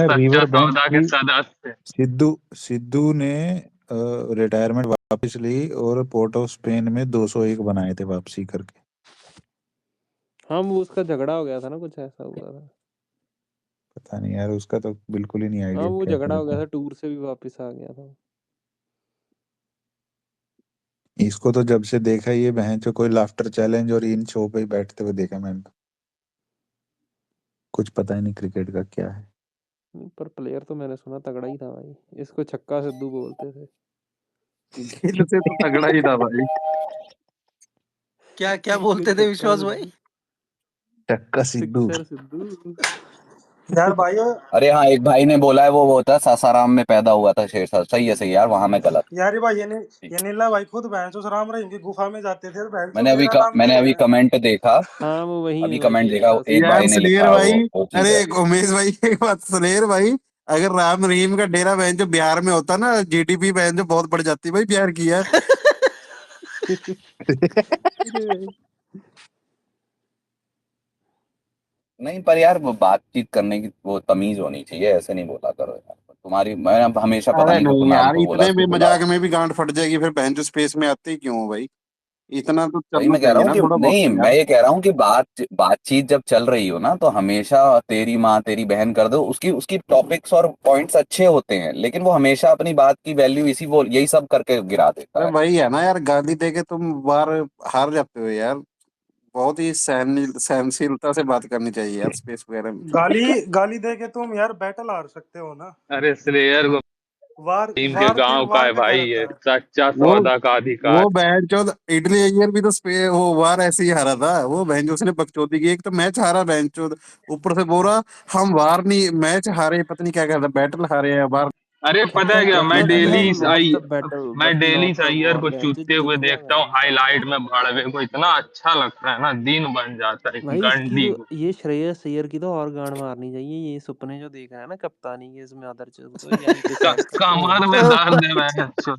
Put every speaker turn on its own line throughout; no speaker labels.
सच्चा
river bank
सौदा के
की
सदस्य।
सिद्धू सिद्धू ने रिटायरमेंट वापस ली और पोर्ट ऑफ स्पेन में 201 बनाए थे वापसी करके।
हाँ वो उसका झगड़ा हो गया था ना, कुछ ऐसा हुआ था।
पता नहीं यार, उसका तो बिल्कुल ही नहीं
हाँ
आइडिया
वो
क्या
झगड़ा हो गया
था।
था, टूर से भी वापस आ गया था।
इसको तो जब से देखा ये बहन चो कोई लाफ्टर चैलेंज और इन शो पे ही बैठते हुए देखा मैंने तो। कुछ पता ही नहीं क्रिकेट का क्या है।
पर प्लेयर तो मैंने सुना तगड़ा ही था भाई, इसको छक्का सिद्धू बोलते थे।
खेल से तो तगड़ा ही था भाई।
क्या क्या बोलते थे विश्वास भाई?
चक्का सिद्धू।
सिक्सर सिद्धू।
यार भाई
अरे हाँ, एक भाई ने बोला है वो होता सासाराम में पैदा हुआ था शेरशाह। सही है यार, वहां में गलत।
यार भाई ये नीला भाई खुद भैंसो राम रहीम की गुफा में जाते थे, भैंसो
मैंने अभी कमेंट देखा।
हाँ वो वही
अभी
में
कमेंट देखा,
शेरशाह
एक
यार
भाई ने
सुलेर
लिखा
भाई,
वो चीज
अरे
है।
उमेश भाई एक बात, सुलेर भाई अगर राम रहीम का डेरा बहन जो बिहार में होता ना, जीडीपी बहन जो बहुत बढ़ जाती भाई बिहार की यार।
नहीं पर यार, वो बातचीत करने की वो तमीज होनी चाहिए, ऐसे नहीं बोला करो यार। तुम्हारी मैंने अब हमेशा पता
अरे
नहीं क्यों
नहीं
कुणाल
यार,
को बोला
इतने
इसको
भी
बुलाओ।
मजाक में भी गांड फट जाएगी फिर बहन जो स्पेस में आते ही क्यों हो भाई? इतना तो
वही
चलना
मैं कह रहा
चाहिए
हूँ
ना
कि
थोड़ा बहुत
नहीं,
तो
मैं
यार।
ये कह रहा हूँ कि बातचीत जब चल रही हो ना, तो हमेशा तेरी माँ तेरी बहन कर दो। उसकी उसकी टॉपिक्स और पॉइंट्स अच्छे होते हैं, लेकिन वो हमेशा अपनी बात की वैल्यू इसी वो यही सब करके गिरा देता
अरे
है।
वही है ना यार, गाली दे के तुम बार हार जाते हो यार। बहुत ही सहनशीलता से बात करनी चाहिए यार स्पेस वगैरह में।
गाली गाली दे के तुम यार बैटल हार सकते हो ना।
अरे स्लेयर को
वार
टीम के
वार फिर
गांव का
वार
है
पे क्या
भाई,
रहता
ये
है?
सच्चा
वो
सौदा का अधिकार।
वो बहन चौथ इटली अय्यर भी तो वो वार ऐसे ही हारा था। वो बहन जो उसने बकचोदी की, एक तो मैच हारा बहन चौथ, ऊपर से बोल रहा हम वार नहीं मैच हारे, पता नहीं क्या कहता, बैटल हारे या वार।
अरे पता है क्या, मैं
कहता था
डेली
हम लॉस्ट
आई
द बैटल
मैं
but
daily
not the
Iyer
war,
को
बहन
चूतते
जीत
हुए
गया
देखता हूँ
मैंने क्या
हाईलाइट
करूं।
में। भड़वे को इतना अच्छा लगता है ना, दिन बन जाता है
भाई इसकी
गंडी
तो,
को।
ये श्रेयस अय्यर की तो और गांड मारनी चाहिए। ये सपने जो देख रहा है ना कप्तानी के, इसमें अदर चीज तो यहीं पे चेक कर लो।
कमर में दर्द है, मैं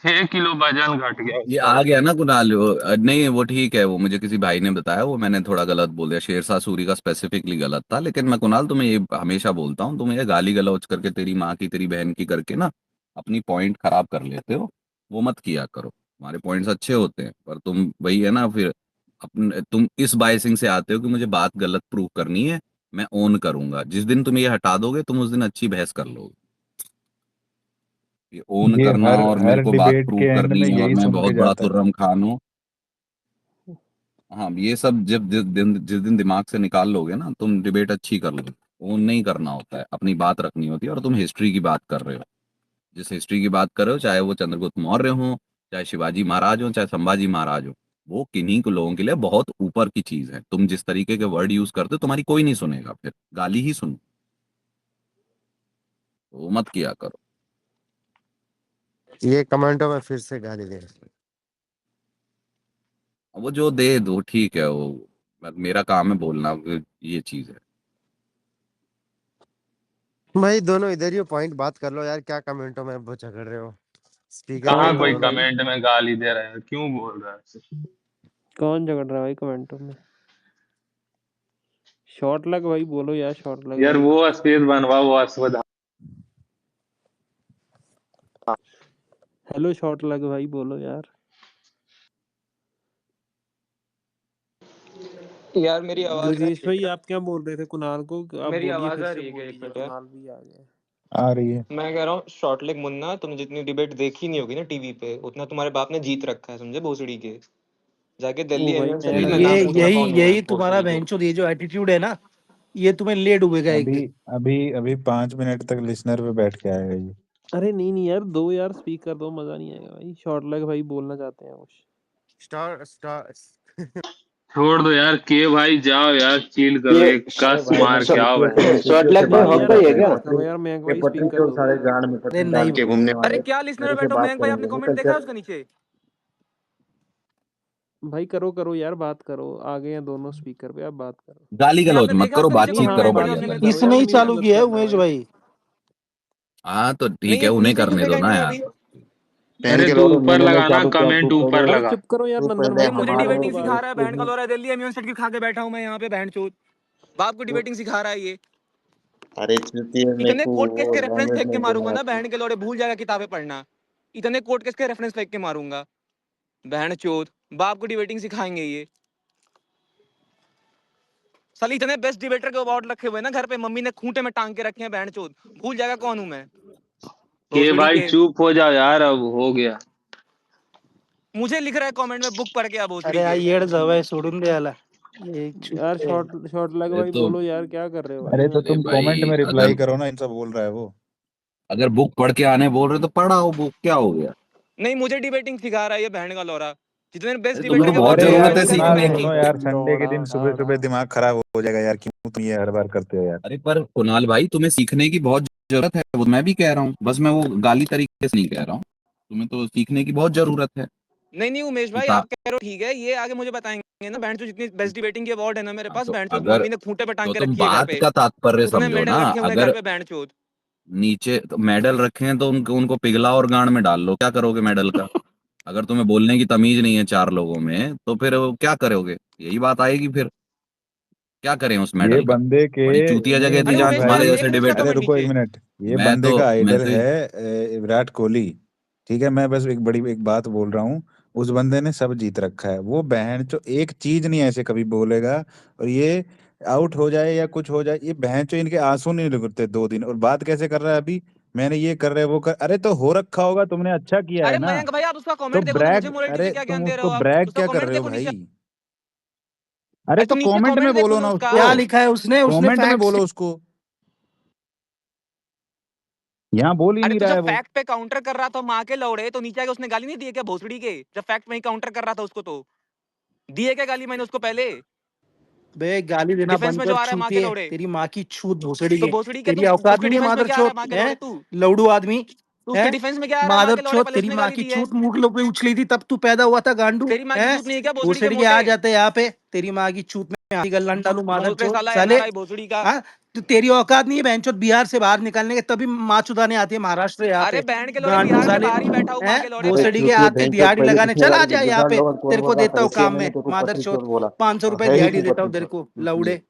6 किलो वजन घट गया
ये
उसका।
आ गया ना कुणाल, नहीं वो ठीक है, वो मुझे किसी भाई ने बताया, वो मैंने थोड़ा गलत बोल दिया। शेरशाह सूरी का स्पेसिफिकली गलत था, लेकिन मैं कुणाल तुम्हें ये हमेशा बोलता हूँ, तुम ये गाली गलौज करके तेरी माँ की तेरी बहन की करके ना अपनी पॉइंट खराब कर लेते हो। वो मत किया करो, हमारे पॉइंट्स अच्छे होते हैं। पर तुम वही है ना, फिर तुम इस बायसिंग से आते हो कि मुझे बात गलत प्रूव करनी है, मैं ओन करूंगा। जिस दिन तुम ये हटा दोगे, तुम उस दिन अच्छी बहस कर लोगे। ये ओन
ये
करना
हर
और मेरे
हर
को बात
डिबेट के
प्रूव
एंड
करनी
में
है और
यही
मैं
सुन के
बहुत बड़ा
जाता है।
तुर्रम खान हूँ। हाँ, ये सब जब जिस दिन दिमाग से निकाल लोगे ना, तुम डिबेट अच्छी कर लोगे। ओन नहीं करना होता है, अपनी बात रखनी होती है। और तुम हिस्ट्री की बात कर रहे हो, जिस हिस्ट्री की बात कर रहे हो, चाहे वो चंद्रगुप्त मौर्य हो, चाहे शिवाजी महाराज हो, चाहे संभाजी महाराज हो, वो किन्हीं को लोगों के लिए बहुत ऊपर की चीज है। तुम जिस तरीके के वर्ड यूज करते हो, तुम्हारी कोई नहीं सुनेगा, फिर गाली ही सुनो। वो मत किया करो।
ये कमेंटों में फिर से गाली दे रहे
वो जो दे दो ठीक है, वो मेरा काम है बोलना, ये चीज है।
हैं। भाई दोनों इधर ही पॉइंट बात कर लो यार, क्या कमेंटों में वो झगड़ रहे हो? स्पीकर पे
कहाँ
ही
कौन
हो
कोई
दोनों।
भाई,
कमेंट में गाली दे रहा है, क्यों बोल रहा है?
कौन झगड़ रहा है भाई कमेंटों में? शॉर्ट लग भाई बोलो यार, शॉर्ट लग
यार
भाई।
वो स्पेस बनवा, वो अश्वत्थ।
हेलो शॉर्ट लग भाई बोलो यार।
यार मेरी आवाज आ
ब्रजेश
रही है
भाई
क्या?
आप क्या बोल रहे थे कुणाल को? आप
मेरी
बोलिए,
आवाज
फिर
आ
से
रही है क्या?
बोल
एक
दीजिए,
मिनट यार।
कुणाल भी आ गया।
आ रही है।
मैं कह रहा हूँ शॉर्ट लेग मुन्ना, तुमने जितनी डिबेट देखी नहीं होगी ना टीवी पे, उतना तुम्हारे बाप ने जीत रखा है, समझे? भोसड़ी के जाके दिल्ली
ओ भाई
यूनिवर्सिटी
जी
मैंने
में
जी
नाम
जी
ये
पूछना
यही
कौन हुआ है
यही तुम्हारा
भोसड़ी के।
बहनचोद ये जो एटीट्यूड है ना, ये तुम्हें ले डूबेगा एक
अभी
दिन।
अभी अभी 5 मिनट तक लिसनर पे बैठ के आएगा ये।
अरे नहीं नहीं यार, दो यार स्पीकर दो, मजा नहीं आएगा भाई। शॉर्ट लग भाई बोलना चाहते हैं कुछ।
स्टार स्टार
छोड़ दो यार, के भाई जाओ यार, चिल करो,
ये
एक
अरे
कस
भाई
मार के
मतलब
आओ
ये
बहन।
शॉर्ट
अरे
लेग में
नहीं
हक
यार,
गई है
ऐसे
क्या?
मत करो यार, मैं
ये
भाई
पटरी
स्पीकर
चोर
दो
सारे
भाई।
गांड में
अरे
पटरी डाल
नहीं
के घूमने
अरे
वाले
क्या लिसनर
मेरे
में
से
बैठो,
बात
मयंक भाई आपने
करेंगे,
कमेंट
निकल
देखा है
चल।
उसका नीचे?
भाई करो करो यार, बात करो। आगे हैं दोनों स्पीकर पे, आप बात करो।
गाली
नहीं
गलौज
आपने
मत
देखा
करो,
उसके नीचे
नहीं
बातचीत
कमेंट
हाँ,
करो
भेजा
बढ़िया
उसने
बातचीत
मेरे
से।
को?
करो
इसने
यार,
ही
म्यूट
चालू
मत
किया है
करना
उमेश
भाई।
भाई।
हाँ तो
नहीं
ठीक है,
ये
उन्हें
नीचे क्यों
करने दो
भेजा
ना
इन्होंने
यार।
अभी?
पहन
अरे
के
तू
लौड़ो
ऊपर
मैंने
लगाना,
चालू किया तू
कमेंट
पहले,
ऊपर
भाई
लगा।
चुप करो यार
तू
नंदन
पहले
भाई
भाई,
मुझे
बोलने
हमारे
दो
डिबेटिंग
बात।
सिखा रहा है बहन का
उसके
लौरा, दिल्ली यूनिवर्सिटी खा के बैठा हूँ मैं यहाँ पे, बहन चोद। बाप को डिबेटिंग सिखा रहा है ये।
अरे चूतिया मेरे
इतने
को
कोर्ट केस
वो
के रेफरेंस
लैंग्वेज
फेंक के
नहीं
मारूंगा
बोलना
ना,
आती।
बहन के लौड़े भूल जाएगा किताबें पढ़ना। इतने कोर्ट केस के रेफरेंस फेंक के मारूंगा, बहन चोद। बाप को डिबेटिंग सिखाएंगे ये साली। इतने बेस्ट डिबेटर के अवार्ड रखे हुए हैं ना घर पे, मम्मी ने खूंटे में टांग के रखे हैं, बहन चोद भूल जाएगा कौन हूं मैं।
के
भोसड़ी
भाई
के
चुप हो जाओ यार, अब हो गया।
मुझे लिख रहा है कमेंट में, बुक पढ़ के आ भोसड़ी
अरे
के।
येड जावं सोडून द्यायला एक
यार
चुप
शॉर्ट लग
अरे
भाई
तो
बोलो यार, क्या कर रहे हो भाई?
अरे तो
अरे
तुम कमेंट
भाई,
में
अगर
रिप्लाई करो ना, इनसे बोल रहा है वो।
अगर बुक पढ़ के आने बोल रहे तो पढ़ाओ बुक, क्या हो गया?
नहीं, मुझे डिबेटिंग सिखा रहा है ये बहन का लौरा। जितने बेस्ट
अरे तुम्हें
डिबेटर
तो
के
बहुत
अवार्ड
अरे
दिए
यार
जरूरत है
जाते हैं ना, ये
कुणाल
सीखने
बहन
की।
सुनो
चोद।
यार, संडे के
लौड़ा
दिन सुबह सुबह
ढाढ़ा।
दिमाग खराब हो जाएगा यार, क्यों तुम ये हर बार करते हो यार?
अरे पर कुणाल भाई, तुम्हें सीखने की बहुत जरूरत है, वो मैं भी कह रहा हूँ, बस मैं वो गाली तरीके से नहीं कह रहा हूँ। तुम्हें तो सीखने की बहुत जरूरत है।
नहीं उमेश भाई,
किताब
आप कह रहे हो ठीक है, ये आगे मुझे बताएंगे ना बहन चोद। जितनी बेस्ट डिबेटिंग के अवार्ड है ना मेरे पास,
तो
बहन चोद
अगर
मम्मी ने खूंटे पे टांग
तो
के
तुम
रखी है घर
बात
पे।
का तात्पर्य
उतने
समझो
मेडल
ना।
रखे हुए हैं घर
अगर
पे, बहन चोद।
नीचे तो मेडल रखे हैं तो उनको उनको पिघला और गांड में डाल लो, क्या करोगे मेडल का? अगर तुम्हें बोलने की तमीज नहीं है चार लोगों में, तो फिर वो क्या करोगे? यही बात आएगी फिर। क्या करें उस
ये
मेडल का?
बंदे के
बड़ी चूतिया
नहीं
जगह दी
अरे
नहीं
जहां
उमेश भाई,
तुम्हारे
आप
भाई,
जैसे
देख रहे हो उसका
डिबेटर।
अरे
कमेंट
रुको एक
नीचे?
मिनट। ये
मैं
बंदे
तो
का
मैं
आइडल
तो
है विराट कोहली। ठीक है, मैं बस एक बड़ी एक बात बोल रहा हूँ। उस बंदे ने सब जीत रखा है, वो बहन चो एक चीज नहीं ऐसे कभी बोलेगा। और ये आउट हो जाए या कुछ हो जाए, ये बहन चो इनके आंसू नहीं रुकते 2 दिन। और बात कैसे कर रहा है अभी, मैंने ये कर रहे वो कर, अरे तो हो रखा होगा, तुमने अच्छा किया है
अरे
ना।
मयंक भाई, आप उसका
तो
कमेंट देखो तो मुझे
ब्रैग,
मोरालिटी से
अरे
क्या ज्ञान
तुम
दे रहे
उसको
हो आप?
ब्रैग
उसका
क्या कर
कमेंट
रहे हो
देखो
भाई?
नीचे।
अरे
अरे
तो
तू नीचे
कमेंट में
कमेंट देखो
बोलो
ना
ना
उसका।
उसको।
क्या लिखा है उसने
कमेंट में
फैक्ट्स
बोलो उसको, यहाँ बोल ही
अरे
नहीं
तू
रहा
जब
है वो।
फैक्ट पे काउंटर कर रहा था माँ के लौड़े, तो नीचे आके उसने गाली नहीं दी है क्या भोसड़ी के? जब फैक्ट में ही काउंटर कर रहा था उसको, तो दिए क्या गाली मैंने उसको पहले?
बे गाली देना
डिफेंस
बंद
में
कर
जो आ रहा है माँ के
चूतिए,
लौड़े,
तेरी माँ की छूत भोसड़ी
तो
के।
भोसड़ी के
तेरी
तू
औकात
उसके
नहीं है
डिफेंस में
मादर
क्या आ रहा है
चोत
माँ के
है,
लौड़े? तू
लौड़ू आदमी
तू उसके
है।
डिफेंस में क्या आ रहा है माँ
मादर
के लौड़े?
चोत
पहले
तेरी
उसने
माँ
गाली
की
दी है।
छूत मुगलों पे उछली थी तब तू पैदा हुआ था गांडू
तेरी माँ की
है।
छूट नहीं है क्या भोसड़ी के
भोसड़ी के आ
मोटे?
जाते यहाँ पे, तेरी माँ की छूत में आधी गल्ला डालू मादर
बोल पे
चोत
साला
साले।
एनआरआई भोसड़ी का।
हाँ, तो तेरी औकात नहीं है बहनचोद बिहार से बाहर निकलने के, तभी माँ चुदाने आती है महाराष्ट्र यहाँ
अरे
पे
बहन के लौड़े,
गांडू
बिहार के
साले
बाहर ही बैठा हूँ माँ
हैं।
के लौड़े
अरे
मैं।
भोसड़ी के
चूतिया
आते
बहन चोद,
दिहाड़ी
पहले
लगाने,
किसने
चल आ
गाली दी?
जा यहाँ
विशाल
पे,
लोग कौन
तेरे
बोल
को
रहा
देता
था?
हूँ
इसलिए
काम
मैंने
में
तेरे को
मादर
पत्नी
चोत।
चोद बोला।
500 रुपए
है ही
दिहाड़ी
तू
देता
पत्नी
हूँ तेरे
चोद,
को
इसलिए।
लौड़े।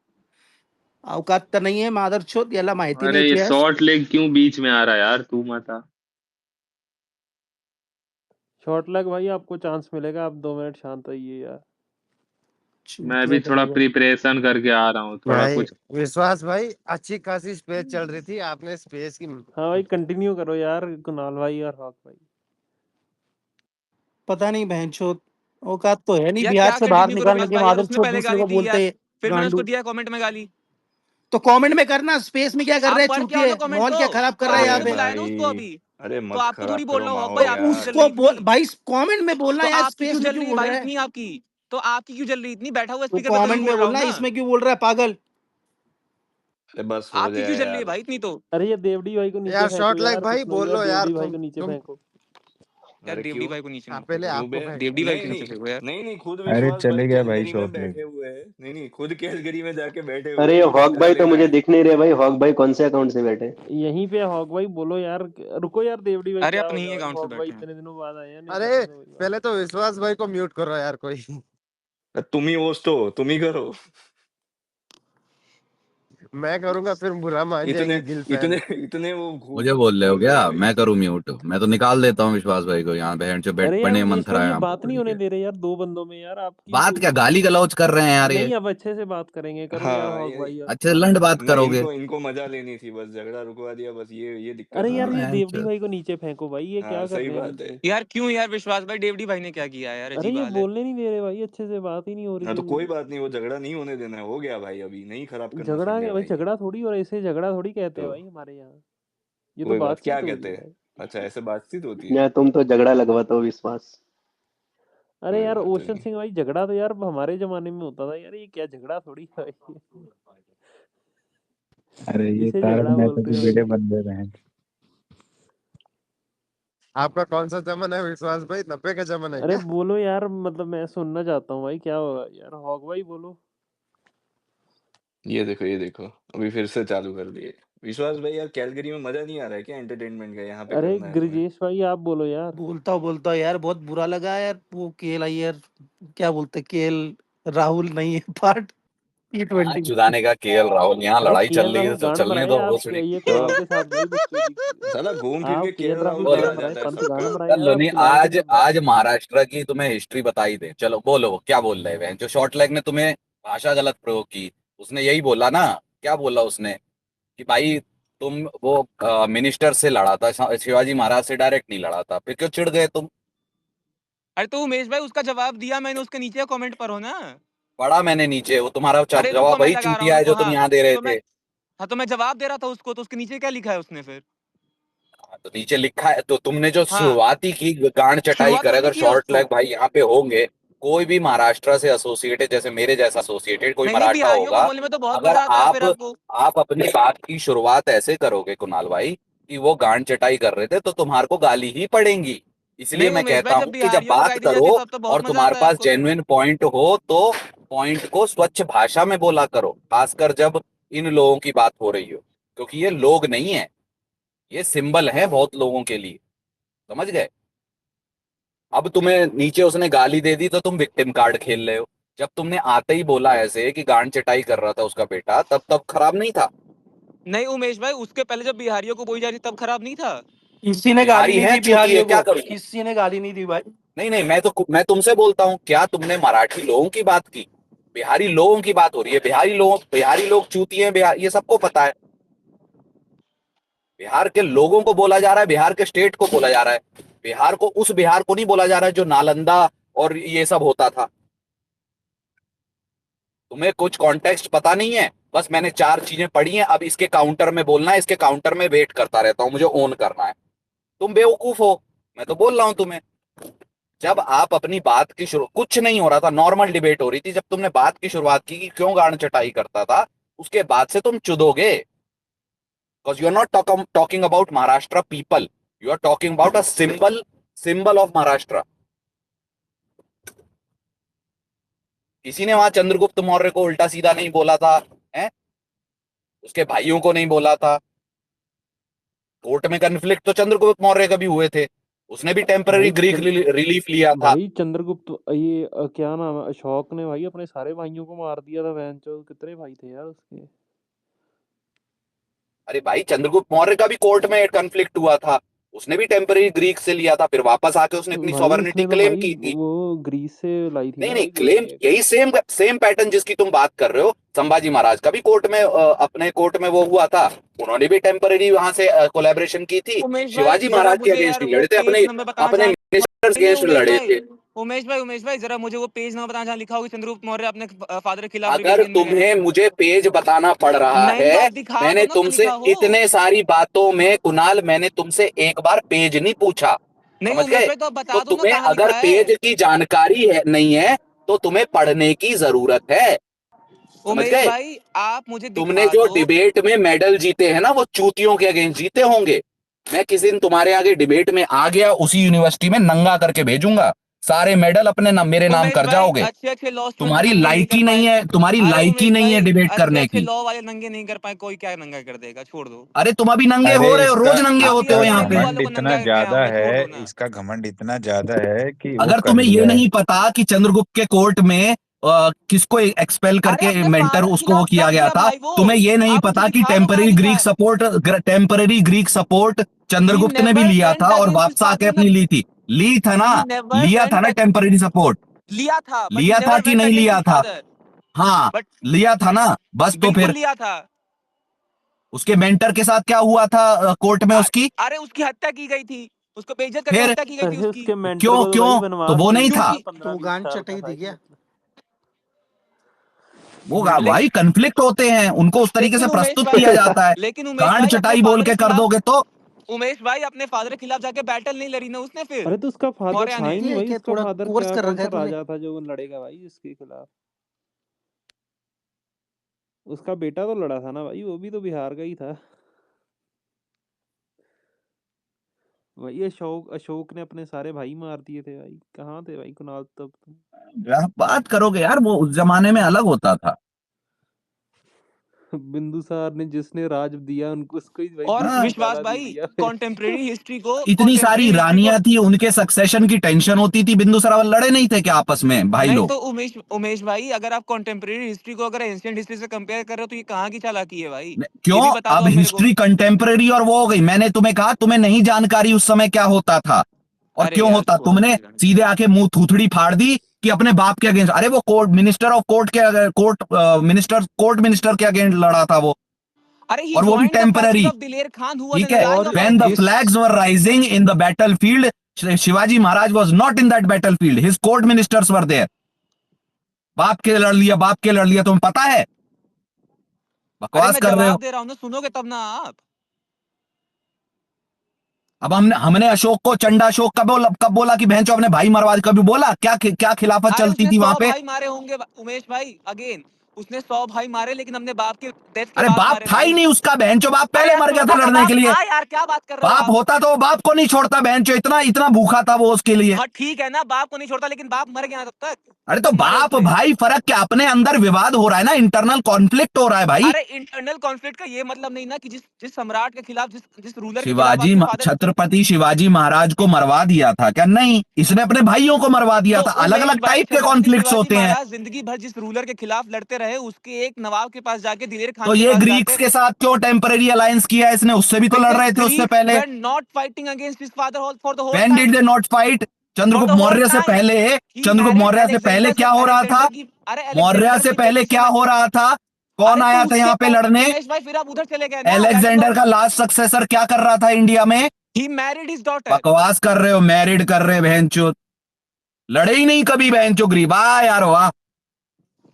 औकात तर नहीं है मादर चोत, याला माहिती
अरे
नाही
ये
इतिहास।
शॉर्ट लेग क्यों बीच में आ रहा है यार, तू मत आ।
शॉर्ट लग भाई, आपको चांस मिलेगा, आप 2 मिनट शांत रहिए यार।
मैं
चूतिया
भी थोड़ा
करेगा।
प्रिपरेशन करके आ रहा हूँ, थोड़ा
भाई
कुछ।
विश्वास भाई, अच्छी खासी स्पेस चल रही थी, आपने स्पेस की
हाँ भाई कंटिन्यू करो यार, कुणाल भाई और हॉक भाई।
पता नहीं बहनचोद, औकात तो है नहीं
यार
बिहार
क्या
से बाहर
कंटिन्यू करो
निकलने
विकास
के
भाई, यार
मादर
उसने
चोद
पहले
दूसरे
गाली
को
दी यार,
बोलते
फिर मैंने उसको
गांडू।
दिया कमेंट में गाली।
तो कमेंट में करना, स्पेस में क्या कर रहा
आप
है
पढ़ के आओ
चूतिए,
ना कमेंट
माहौल क्या
को।
खराब कर
तो
रहा है यहाँ
अरे
आपने
पे।
बुलाया ना उसको
भाई,
अभी।
अरे
तो
मत
आपको
खराब
थोड़ी
करो
बोलना हो
तो
भाई,
माहौल
आपकी क्यों
यार।
जल रही
उसको बोल
इतनी?
भाई, कमेंट में बोलना
तो
यार,
आपकी
स्पेस
क्यों
में
जल
क्यों
रही
बोल
भाई
रहा है।
इतनी आपकी? तो आपकी क्यों जल रही इतनी? बैठा हुआ
तो
स्पीकर पे तभी
कमेंट में
बोल रहा हूँ
बोलना,
ना।
इसमें क्यों बोल रहा है पागल।
अरे बस हो
आपकी क्यों
जाए
जल रही है
यार।
भाई इतनी तो?
अरे ये देवडी भाई को नीचे
यार
फेंको
शॉर्ट लाइक
यार,
भाई
कुछ लोग
बोल
यार
लो यार,
देवडी भाई
तुम
को नीचे
तुम
फेंको।
यार
अरे
देवडी
क्यों?
भाई को नीचे
हाँ,
मत
पहले
फेंको,
क्यों
आपको
बे?
देवडी भाई
फेंकूंगा।
को
नहीं
नीचे
नहीं
फेंको यार।
नहीं नहीं, खुद
अरे
विश्वास भाई
चले गया भाई
कैलगरी में
शॉर्ट लेग।
बैठे हुए हैं। नहीं नहीं, खुद कैलगरी में जाके बैठे हुए
अरे
हैं,
ये
इनको
हॉक
हटा
भाई तो
लेना
मुझे
है।
दिख नहीं रहे भाई, हॉक भाई कौन से अकाउंट से बैठे?
यहीं पे हॉक भाई बोलो यार। रुको यार देवडी भाई,
अरे
क्या हो
अपने
गया
ही
भाई?
अकाउंट से
हॉक भाई
बैठे हैं।
इतने दिनों बाद आए हैं, नहीं तो
अरे
ऐसे तो वही बात
पहले
है।
तो विश्वास भाई को म्यूट करो यार कोई।
तुम ही होस्ट हो, तुम ही करो।
मैं करूंगा फिर बुरा मान
इतने
जाएंगे गिल
इतने
फैन।
इतने वो
मुझे बोल रहे हो
बोल रहे
क्या
हो भाई।
मैं करूँ म्यूट? मैं तो निकाल देता हूँ विश्वास भाई को, यहाँ बहन जो बैठ
अरे यार
बने
उमेश भाई,
मंथरा
ये
यहाँ
बात नहीं
पकड़
होने
के।
दे रहे यार 2 बंदों में यार, आपकी
बात क्या गाली गलौज कर रहे हैं यार ये?
नहीं, अब अच्छे से बात करेंगे, करो यार
हाँ
हॉक
ये,
भाई और
अच्छे
कुणाल
लंड
भाई।
बात
नहीं
करोगे?
इनको मजा लेनी थी, बस झगड़ा रुकवा दिया, बस ये दिक्कत
अरे
है
यार
ना।
ये
हाँ,
देवडी भाई को नीचे फेंको भाई, ये
हाँ
क्या कर
सही
रहे हैं
बात है।
नीचे?
यार क्यों यार विश्वास भाई, देवडी भाई ने क्या किया है यार?
अरे
अजीब
ये
हाल है।
बोलने नहीं दे रहे भाई, अच्छे से बात ही नहीं हो रही
हाँ तो
है
कोई
ये।
बात नहीं, वो झगड़ा नहीं होने देना है, हो गया भाई, अभी नहीं खराब करना
झगड़ा
संडे
क्या भाई,
भाई।
झगड़ा थोड़ी, और ऐसे झगड़ा थोड़ी कहते हैं
तो
भाई हमारे यहाँ। ये तो
कोई बात, क्या
बातचीत हो रही
कहते
है
हैं?
भाई।
अच्छा ऐसे बातचीत होती है।
या तुम तो झगड़ा लगवाते हो विश्वास।
अरे
कोई
यार
बात
ओशन
नहीं।
सिंह भाई, झगड़ा तो यार हमारे जमाने में होता था यार, ये क्या झगड़ा थोड़ी है भाई।
अरे ये
इसे
तारक
झगड़ा
मेहता
बोल रहे
के
हो
बेटे
भाई?
बन रहे हैं।
आपका कौन सा जमन है विश्वास भाई, 90 का जमन है
अरे
क्या?
बोलो यार, मतलब मैं सुनना चाहता हूँ भाई, क्या होगा यार? हॉक भाई बोलो।
ये देखो अभी फिर से चालू कर दिए। विश्वास भाई यार, कैलगरी में मजा नहीं आ रहा है क्या एंटरटेनमेंट का? यहाँ पे
अरे
करना है तुम्हें।
ब्रिजेश भाई आप बोलो यार।
बोलता हूँ यार, बहुत बुरा लगा यार, वो केएल आई यार, क्या बोलते केएल राहुल नहीं है पार्ट।
T20
चुदाने का केएल राहुल, यहाँ
अरे
लड़ाई चल
केएल
रही है
राहुल
तो
गांड
चलने
मराए
दो
आप
भोसड़ी।
ये
तो
कुणाल के साथ भाई बकचोदी
साला घूम फिर के
आप केएल
केएल राहुल
राहुल
पे
गांड
आ
मराए
जाता है
पंच
सबका।
गांड मराए
चलो
आप
नहीं,
कुणाल के
आज
साथ भाई
आज महाराष्ट्र की तुम्हें हिस्ट्री बताई दे। चलो बोलो क्या बोल रहे हैं जो शॉर्ट लेग ने तुम्हें भाषा गलत प्रयोग की। उसने यही बोला ना, क्या बोला उसने कि भाई तुम वो मिनिस्टर से लड़ा था, शिवाजी महाराज से डायरेक्ट नहीं लड़ा था, फिर क्यों चिढ़ गए तुम?
अरे तो उमेश भाई उसका जवाब दिया मैंने, उसके नीचे कमेंट पर हो ना।
पढ़ा मैंने नीचे, वो तुम्हारा
अरे
जवाब
रुको मैं
वही
लगा रहा हूँ,
चूतिया है
रुको।
जो तुम
हाँ
यहाँ दे रहे
तो मैं
थे।
हाँ तो मैं जवाब दे रहा था उसको, तो उसके नीचे क्या लिखा है उसने फिर?
तो नीचे लिखा है, तो तुमने जो
हाँ
शुरुआती की गांड चटाई
शुरुआत
करे,
मैंने
अगर
किया
शॉर्ट
उसको।
लेग भाई यहाँ पे होंगे, कोई भी महाराष्ट्र से एसोसिएटेड, जैसे मेरे जैसा एसोसिएटेड कोई
नहीं,
मराठा
बिहारियों को
होगा,
बोलने में तो बहुत
अगर
मजा आता है फिर आपको।
आप अपनी बात की शुरुआत ऐसे करोगे कुणाल भाई कि वो गांड चटाई कर रहे थे, तो तुम्हारे को गाली ही पड़ेंगी। इसलिए
नहीं
मैं
उमेश
कहता
भाई, जब
हूं कि जब
बिहारियों को
बात
गाली दी जाती
करो
है तब तो
और
बहुत मजा
तुम्हारे
आता है
पास
आपको फिर।
जेन्युइन पॉइंट हो, तो पॉइंट को स्वच्छ भाषा में बोला करो, खासकर जब इन लोगों की बात हो रही हो, क्योंकि ये लोग नहीं है, ये सिंबल है बहुत लोगों के लिए, समझ गए? अब तुम्हें नीचे उसने गाली दे दी तो तुम विक्टिम कार्ड खेल रहे हो। जब तुमने आते ही बोला ऐसे कि गांड चटाई कर रहा था उसका बेटा, तब खराब नहीं था?
नहीं उमेश भाई, उसके पहले जब बिहारियों को बोली जा रही तब खराब नहीं था।
किसी ने गाली
बिहारी
नहीं
है
दी
चूतिए,
बिहारियों
क्या
को,
करूं?
किसी ने गाली नहीं दी भाई।
नहीं नहीं, मैं तुमसे बोलता हूं, क्या तुमने मराठी लोगों की बात की? बिहारी लोगों की बात हो रही है। बिहारी लोग चूतिए हैं, ये सबको पता है। बिहार के लोगों को बोला जा रहा है, बिहार के स्टेट को बोला जा रहा है। बिहार को, उस बिहार को नहीं बोला जा रहा है जो नालंदा और ये सब होता था। तुम्हें कुछ कॉन्टेक्स्ट पता नहीं है। बस मैंने 4 चीजें पढ़ी हैं, अब इसके काउंटर में बोलना है, इसके काउंटर में वेट करता रहता हूं, मुझे ओन करना है। तुम बेवकूफ हो, मैं तो बोल रहा हूं तुम्हें। जब आप अपनी बात की शुरू, कुछ नहीं हो रहा था, नॉर्मल डिबेट हो रही थी, जब तुमने बात की शुरुआत की कि क्यों गांड चटाई करता था, उसके बाद से तुम चुदोगे। Because you are not talking about Maharashtra people, you are talking about a symbol of Maharashtra. किसी ने वहां चंद्रगुप्त मौर्य को उल्टा सीधा नहीं बोला था, है? उसके भाइयों को नहीं बोला था। कोर्ट में कन्फ्लिक्ट तो चंद्रगुप्त मौर्य का भी हुए थे, उसने भी टेम्पररी
भाई
ग्रीक रिलीफ लिया था।
भाई चंद्रगुप्त ये क्या नाम है, अशोक ने भाई अपने सारे भाइयों को मार दिया था बहनचोद। कितने भाई थे यार उसके?
अरे भाई, चंद्रगुप्त मौर्य का भी कोर्ट में कन्फ्लिक्ट हुआ था, उसने भी टेम्पररी ग्रीक से लिया था, फिर वापस आके उसने अपनी
भाई
सॉवरेनिटी
उसने तो
क्लेम
भाई
की थी।
वो ग्रीस से लाई थी
नहीं
ना
नहीं,
भाई
क्लेम
कोई।
यही सेम पैटर्न जिसकी तुम बात कर रहे हो, संभाजी महाराज का भी कोर्ट में अपने कोर्ट में वो हुआ था, उन्होंने भी टेम्पररी वहां से कोलैबोरेशन की थी।
उमेश भाई
शिवाजी
जरा
महाराज के
मुझे
अगेंस्ट
यार
नहीं
वो
लड़े थे,
पेज नंबर बताना
अपने
जहाँ।
मिनिस्टर्स
नहीं नहीं
अगेंस्ट लड़े थे।
उमेश भाई जरा मुझे वो पेज नंबर बताना जहाँ लिखा होगा चंद्रगुप्त मौर्य अपने फादर के खिलाफ
अगर
रिबेलियन में गए।
तुम्हें मुझे पेज बताना पड़ रहा
नहीं
है,
आप दिखा
मैंने
दो ना,
तुमसे
लिखा हो।
इतने सारी बातों में कुणाल, मैंने तुमसे एक बार पेज नहीं पूछा,
नहीं
समझ
उमेश
गए?
भाई तो आप
तो
बता दो ना
तुम्हें
कहाँ
अगर
लिखा है।
पेज की जानकारी है नहीं है, तो तुम्हें पढ़ने की जरूरत है, समझ
उमेश
गए?
भाई आप मुझे
तुमने
दिखा
जो
दो।
डिबेट में मेडल जीते हैं ना, वो चूतियों के अगेंस्ट जीते होंगे। मैं किसी दिन तुम्हारे आगे डिबेट में आ गया, उसी यूनिवर्सिटी में नंगा करके भेजूंगा, सारे मेडल अपने नाम, मेरे नाम
उमेश
कर
भाई
जाओगे।
अच्छे अच्छे लॉ स्टूडेंट
तुम्हारी
नंगे नहीं कर
लायकी नहीं
पाए।
है, तुम्हारी
अरे
लायकी
उमेश
नहीं है
भाई
डिबेट
अच्छे
करने
अच्छे
की।
लॉ वाले नंगे नहीं कर पाए, कोई क्या नंगा कर देगा, छोड़ दो।
अरे तुम अभी नंगे
अरे
हो रहे हो,
इसका
रोज नंगे
अभी
होते हो
इसका
अभी
यहाँ
हिंदू
पे।
घमंड
वालों को
इतना
नंगा किया
ज्यादा
हमने, छोड़
है,
दो ना।
इसका घमंड इतना ज्यादा है कि वो
अगर
कर
तुम्हें ये
लिया है।
नहीं पता कि चंद्रगुप्त के कोर्ट में किसको एक्सपेल
अरे
करके
अपने
मेंटर
फादर के
उसको वो
खिलाफ
किया
कब
गया
गया
था,
भाई वो?
तुम्हें ये नहीं
आप मुझे
पता कि
दिखा दो कहाँ लिखा है।
Temporary Greek support
He
Chandragupta ने भी
never
लिया
went
था और
against his
वापस आके
father in
अपनी
law.
ली थी। ली था ना,
He never
लिया था
went
ना
ag-
टेम्पररी सपोर्ट,
लिया था, but he
लिया था
never
कि
went
नहीं
against
लिया
his
था?
father.
हाँ,
But
लिया था ना, बस तो
बिल्कुल
फिर
लिया था।
उसके मेंटर के साथ क्या हुआ था कोर्ट में उसकी?
अरे उसकी हत्या की गई थी, उसको बेइज्जत करके
फिर
हत्या की गई थी
अरे
उसकी।
उसके मेंटर
क्यों
को तो भाई
क्यों तो
वनवास
वो नहीं
भेज
था?
दिया
क्योंकि
15-20
गांड
साल का
चटाई थी
भाई,
क्या?
मतलब।
वो भाई कन्फ्लिक्ट होते हैं, उनको उस तरीके से प्रस्तुत किया जाता है।
लेकिन उमेश
गांड
भाई अपने
चटाई बोल
फादर
के
के
कर
खिलाफ,
दोगे तो
उमेश भाई अपने फादर के खिलाफ जाके बैटल नहीं लड़ी ना उसने फिर
अरे तो उसका फादर
मौर्य
था
ने।
ही नहीं
ये
भाई,
क्या
उसका
थोड़ा
फादर
कोर्स
क्या,
कर
कौन
रखा
सा
है तूने?
राजा था जो लड़ेगा भाई इसके खिलाफ? उसका बेटा तो लड़ा था ना भाई, वो भी तो बिहार का ही था भाई। अशोक ने अपने सारे भाई मार दिए थे भाई। कहाँ थे भाई कुणाल तब तुम?
बात करोगे यार, वो उस जमाने में अलग होता था।
बिंदुसार ने जिसने राज दिया उनको उसको ही भाई
और
हाँ
विश्वास
निकाला दे
भाई
दिया
कॉन्टेम्परेरी हिस्ट्री को
इतनी सारी
contemporary history को
रानियां थी, उनके सक्सेशन की टेंशन होती थी, बिंदुसार लड़े नहीं थे क्या आपस में भाई
नहीं
लोग?
तो उमेश भाई अगर आप कॉन्टेम्परेरी हिस्ट्री को अगर एंशिएंट हिस्ट्री से कंपेयर कर रहे हो तो ये कहाँ की चालाकी है भाई? ये
क्यों?
भी बता दो
अब
आप मेरे को।
हिस्ट्री कंटेम्पररी और वो हो गई। मैंने तुम्हें कहा तुम्हें नहीं जानकारी उस समय क्या होता था और
अरे
क्यों
यार
होता,
छोड़ो
तुमने
मुझे जाने दो।
सीधे आके मुंह थूथड़ी फाड़ दी कि अपने बाप के अगेंस्ट। अरे वो कोर्ट मिनिस्टर ऑफ कोर्ट के कोर्ट मिनिस्टर के अगेंस्ट लड़ा था वो,
अरे he
और वो भी
joined the forces
temporary.
of दिलेर खान who was
ठीक
an
है,
ally
और
of
when the
Aurangzeb.
flags were rising in the battlefield, Shivaji Maharaj was not in that battlefield, his court ministers were there। बाप के लड़ लिया, बाप के लड़ लिया, तुम्हें पता है?
अरे
बकवास
मैं
कर रहे हो।
जवाब दे रहा हूँ ना, सुनोगे तब ना आप।
अब हमने अशोक को, चंडा अशोक कब बोला कि बहन चो अपने भाई मरवा, कभी बोला? क्या खिलाफत
अरे
चलती
उसने
थी
100
वहां पे?
भाई मारे होंगे उमेश भाई, अगेन उसने 100 भाई मारे, लेकिन हमने बाप के डेथ के
अरे
बाद
बाप
मारे
था ही
भाई।
नहीं उसका, बहन चो बाप
अरे
पहले
यार
मर गया था
छोटा सा
लड़ने
बाप
के लिए।
था यार, क्या बात कर रहे हो
बाप
आप?
होता तो वो बाप को नहीं छोड़ता, बहन चो इतना इतना भूखा था वो उसके लिए।
हाँ ठीक है ना, बाप को नहीं छोड़ता, लेकिन बाप मर गया तब तक।
अरे तो
मारे
बाप
उसने।
भाई फर्क क्या, अपने अंदर विवाद हो रहा है ना, इंटरनल कॉन्फ्लिक्ट हो रहा है भाई।
अरे इंटरनल कॉन्फ्लिक्ट का ये मतलब नहीं ना कि जिस सम्राट के खिलाफ, जिस रूलर के खिलाफ
शिवाजी
आपके फादर।
छत्रपति शिवाजी महाराज को मरवा दिया था क्या? नहीं, इसने अपने भाइयों को मरवा दिया
तो
था। अलग
उमेश
अलग
भाई,
टाइप के
छत्रपति
कॉन्फ्लिक्ट्स
शिवाजी
होते हैं।
महाराज जिंदगी भर जिस रूलर के खिलाफ लड़ते रहे, उसके एक नवाब के पास जाके, दिलेर खान
तो
के
ये
पास
ग्रीक्स
जाकर,
के साथ क्यों टेम्पररी अलायंस किया है इसने? उससे भी तो लड़
because
रहे थे उससे
Greeks
पहले।
were not fighting against his father for the whole
When did
time.
they not fight?
For
Chandragupta
the whole
Maurya से
time.
पहले,
He
चंद्रगुप्त
married
मौर्य से पहले
Alexander
क्या हो रहा था?
की, अरे
मौर्य
अलेक्जेंडर
से
की
पहले
डेथ के
क्या हो रहा था? कौन
अरे तो
आया था
उसके
यहाँ पे
बाद
लड़ने?
उमेश भाई फिर आप उधर चले गए ना, that is
एलेक्जेंडर
not,
का लास्ट सक्सेसर क्या कर रहा था इंडिया में?
he married his daughter.
बकवास कर रहे हो, मैरिड कर रहे बहनचोद। लड़े ही नहीं कभी बहनचो ग्रीब। वाह यार वाह।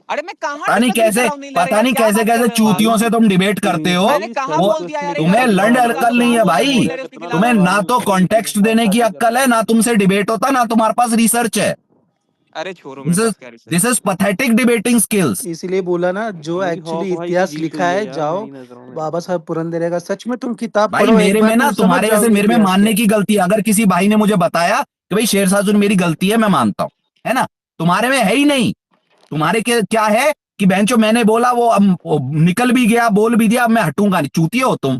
अरे मैं कहाँ
पता नहीं
डिसएग्री कर
कैसे,
रहा हूँ, नहीं लड़े
पता
यार,
नहीं
क्या
कैसे
बात कर
कैसे
रहे हो आप?
चूतियों से तुम डिबेट करते हो।
मैंने कहाँ
वो
बोल दिया यार, एक
तुम्हें
बार
लंड
रिकॉर्ड
अक्कल नहीं है भाई।
उसके खिलाफ।
तुम्हें ना तो कॉन्टेक्स्ट देने की अक्कल है, ना तुमसे डिबेट होता, ना तुम्हारे पास रिसर्च है।
अरे छोड़ो, मेरे पास क्या research.
This is pathetic debating skills.
इसीलिए बोला ना, जो
भाई
एक्चुअली
हॉक भाई की
इतिहास
जीत
लिखा
हुई है
है,
यार
जाओ
मेरी नजरों में।
बाबा साहब पुरंदरे का, सच में तुम किताब
भाई
पढ़ो एक
मेरे
बार,
में ना,
तुम समझ
तुम्हारे जैसे
जाओगे
मेरे में
इतिहास
मानने
क्या
की गलती है। अगर किसी भाई ने मुझे बताया कि भाई शेरशाह सूरी मेरी गलती है, मैं मानता हूँ, है ना? तुम्हारे में है ही नहीं। तुम्हारे के क्या है कि बहनचो मैंने बोला, वो निकल भी गया, बोल भी दिया, अब मैं हटूंगा नहीं। चूतिए हो तुम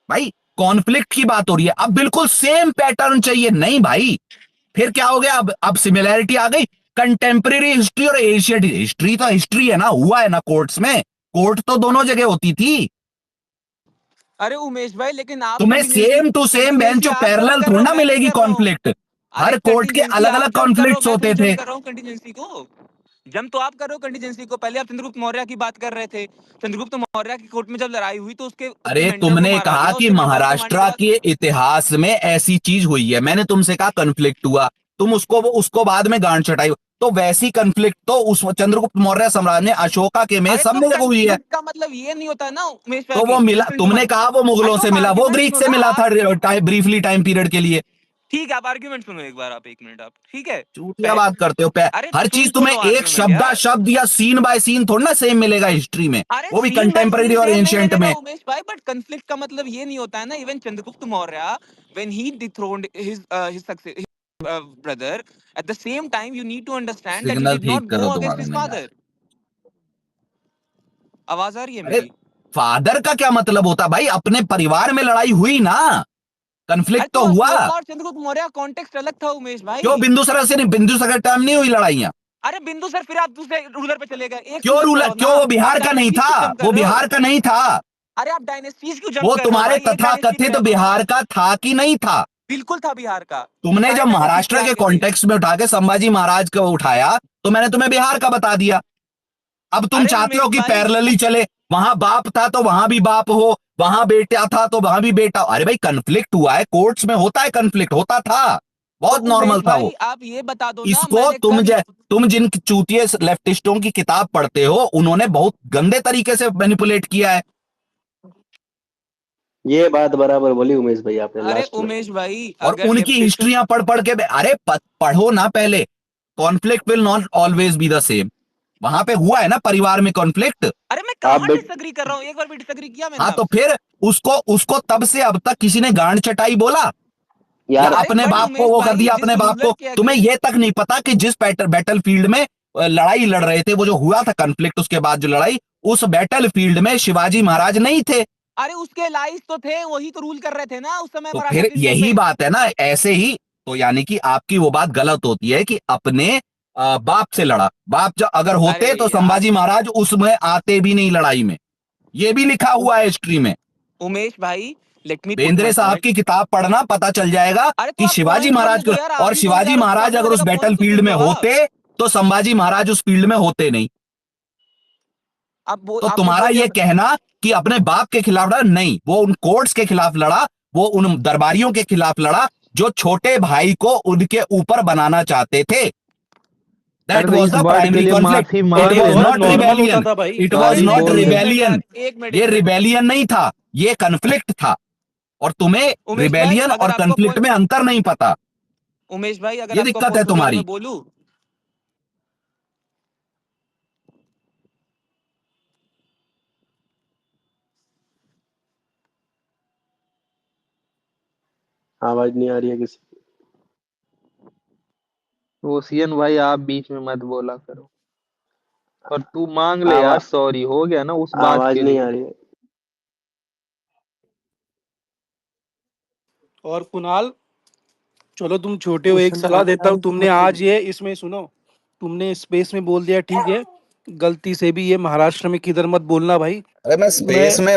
भाई। कॉन्फ्लिक्ट की बात हो रही है, अब बिल्कुल सेम पैटर्न चाहिए। नहीं भाई, फिर क्या हो गया? अब सिमिलैरिटी आ गई। कंटेम्परेरी हिस्ट्री और एशियन हिस्ट्री तो हिस्ट्री है ना, हुआ है ना कोर्ट्स में। कोर्ट तो दोनों जगह होती थी।
अरे उमेश भाई, लेकिन आप
तुम्हें सेम टू सेम बेंचो
आप गलत
पैरेलल
कर रहे
थोड़ा
हो,
ना
मैं नहीं
मिलेगी
कर रहा हूँ।
कॉन्फ्लिक्ट।
अरे
हर कोर्ट के
कंटीजेंसी
अलग
आप
अलग
जंप कर रहे हो,
कॉन्फ्लिक्ट्स
मैं
होते
थोड़ी
थे।
जंप कर रहा हूँ कंटीजेंसी को। जंप तो आप कर रहे हो कंटीजेंसी को। पहले आप चंद्रगुप्त मौर्य की बात कर रहे थे। चंद्रगुप्त मौर्य की कोर्ट में जब लड़ाई हुई तो उसके
अरे
मेंटर को
तुमने
मारा
कहा
गया,
कि
उसके मेंटर को मारने के
महाराष्ट्र
बाद।
के इतिहास में ऐसी चीज हुई है, मैंने तुमसे कहा कन्फ्लिक्ट हुआ, तुम उसको बाद में गांड चटाई। तो वैसी कन्फ्लिक्ट तो उस चंद्रगुप्त मौर्य साम्राज्य ने, अशोका के में,
अरे
सब
तो
में हुई है।
कन्फ्लिक्ट का मतलब ये नहीं होता ना उमेश भाई,
तो वो
अगेन
मिला,
लिसन टू
तुमने
माय
कहा वो मुगलों से
अशोक
मिला, वो
आर्गुमेंट
ग्रीक
सुनो
से
ना
मिला
आप।
था ब्रीफली टाइम पीरियड के लिए।
ठीक है, आप आर्गुमेंट सुनो एक बार, आप 1 मिनट आप, ठीक है।
चूतिया बात करते हो।
अरे
हर
सुन
चीज
तो
तुम्हें
लो
एक
आर्गुमेंट यार।
शब्द या सीन बाय सीन थोड़ा ना सेम मिलेगा हिस्ट्री में,
अरे
वो भी
सीन बाय
कंटेम्पररी
सीन
और
सेम नहीं
एंशियंट
मिलेगा
में।
उमेश भाई, बट कंफ्लिक्ट का मतलब ये नहीं होता है ना। Even Chandragupta Maurya when he dethroned his brother, at the same time you need to understand that he
signal
did
ठीक
not go
करो
against
तुम्हारे
his
में
father.
यार।
आवाज आ रही है
अरे
मेरी?
फादर का क्या मतलब होता भाई? अपने परिवार में लड़ाई हुई ना,
अरे
कन्फ्लिक्ट
तो
तो हुआ।
अशोक और चंद्रगुप्त मौर्य कॉन्टेक्स्ट अलग था उमेश भाई।
क्यों बिंदुसार से नहीं? बिंदुसार के टाइम नहीं हुई लड़ाइयां?
अरे बिंदु सर, फिर आप दूसरे रूलर पे चले गए। एक
क्यों
सीजन
रूलर?
करो ना,
क्यों वो
आप
बिहार का नहीं
डायनेस्टीज
था?
क्यों जंप कर
वो
रहे हो?
बिहार का नहीं था।
अरे आप डायनेस्टीज क्यों जंप
वो
कर रहे हो
तुम्हारे
भाई? एक डायनेस्टी पे
तथाकथित
रह दो ना।
बिहार का था कि नहीं था?
बिल्कुल था बिहार का।
तुमने
सारे
जब
डायनेस्टीज
महाराष्ट्र
बिहार
के
के थे।
कॉन्टेक्स्ट में उठा के संभाजी महाराज को उठाया, तो मैंने तुम्हें बिहार का बता दिया। अब तुम
अरे
चाहते हो
उमेश
कि
भाई,
पैरेलली चले, वहां बाप था तो वहां भी बाप हो, वहां बेटा था तो वहां भी बेटा। अरे भाई कंफ्लिक्ट हुआ है, कोर्ट्स में होता है कंफ्लिक्ट, होता था, बहुत
तो
नॉर्मल
उमेश
था
भाई
वो।
आप ये बता दो ना,
इसको
मैंने कल
तुम जिन चूतिए लेफ्टिस्टों की किताब पढ़ते हो, उन्होंने बहुत गंदे तरीके से मैनिपुलेट किया है।
ये बात बराबर बोली उमेश भाई आपने
अरे
लास्ट में।
उमेश भाई,
और
अगर
उनकी
लेफ्टिस्ट,
हिस्ट्रियां पढ़ के, अरे पढ़ो ना पहले। Conflict will not always be the same. वहां पे हुआ है ना परिवार में कॉन्फ्लिक्ट।
अरे मैं
आप
कहाँ
बे-
डिसएग्री कर रहा हूँ? एक बार भी डिसएग्री किया मैंने
हाँ तो
आपसे?
फिर उसको तब से अब तक किसी ने गांड चटाई बोला या
यार
अरे
अपने
बट
बाप को
उमेश
वो कर
भाई,
दिया
जिस
अपने बाप
रूलर
को?
के
तुम्हें
अगेंस्ट,
ये तक नहीं पता कि जिस बैटल फील्ड में लड़ाई लड़ रहे थे, वो जो हुआ था कॉन्फ्लिक्ट, उसके बाद जो लड़ाई, उस बैटल फील्ड में शिवाजी महाराज नहीं थे।
अरे उसके लाइस तो थे, वही तो रूल कर रहे थे ना उस समय
तो
मराठा
फिर
किंगडम
यही
में।
बात है ना, ऐसे ही तो यानी कि आपकी वो बात गलत होती है कि अपने बाप से लड़ा। बाप जब अगर होते
अरे
तो
यार
संभाजी महाराज उसमें आते भी नहीं लड़ाई में, ये भी लिखा हुआ है हिस्ट्री में।
उमेश भाई, let me put
Bendre
my
साहब
पॉइंट।
की किताब पढ़ना, पता चल जाएगा
अरे तो
कि
आप
शिवाजी
पॉइंट
महाराज
बोलने दो
को,
यार, आप
और
ही बोल
शिवाजी
रहे हो,
महाराज
सामने
अगर
वाले
उस
का
बैटल
पॉइंट तो
फील्ड
सुन
में
लो आप।
होते तो संभाजी महाराज उस फील्ड में होते नहीं। तो
आपने
तुम्हारा
बोल दिया
ये कहना कि अपने बाप के खिलाफ लड़ा, नहीं, वो उन कोर्ट्स के खिलाफ लड़ा, वो उन दरबारियों के खिलाफ लड़ा जो छोटे भाई को उनके ऊपर बनाना चाहते थे।
अरे
दैट
तो
वॉज
इस
द
बात के
प्राइमरी
लिए
कॉन्फ्लिक्ट।
माफी
इट
मांग
ये
वॉज
लेना
बहुत
नॉट
चाहिए।
नॉर्मल होता
रिबेलियन,
था भाई।
इट
अरे
वॉज
भाई
नॉट
नहीं,
बोल
एक
रहे
मिनट
रिबेलियन,
यार, एक मिनट
ये
एक मिनट।
रिबेलियन नहीं था, ये कन्फ्लिक्ट था। और तुम्हें
उमेश भाई
रिबेलियन
अगर
और
आपको
कन्फ्लिक्ट में अंतर नहीं पता,
उमेश भाई अगर
ये
आपको
दिक्कत है
पॉइंट के बारे
तुम्हारी।
में बोलूं,
आवाज नहीं आ रही है किसी की।
ओशियन भाई आप बीच में मत बोला करो, और तू मांग ले
आवा
यार, सॉरी हो गया ना उस बात
आवाज
के
नहीं आ
लिए।
रही है।
और कुणाल, चलो तुम छोटे हो, एक
क्वेश्चन
सलाह
पूछना
देता
है
हूँ।
तो
तुमने
मत
आज
बोलो।
ये इसमें सुनो, तुमने स्पेस में बोल दिया, ठीक है, गलती से भी ये महाराष्ट्र में किधर मत बोलना भाई।
अरे मैं
मैं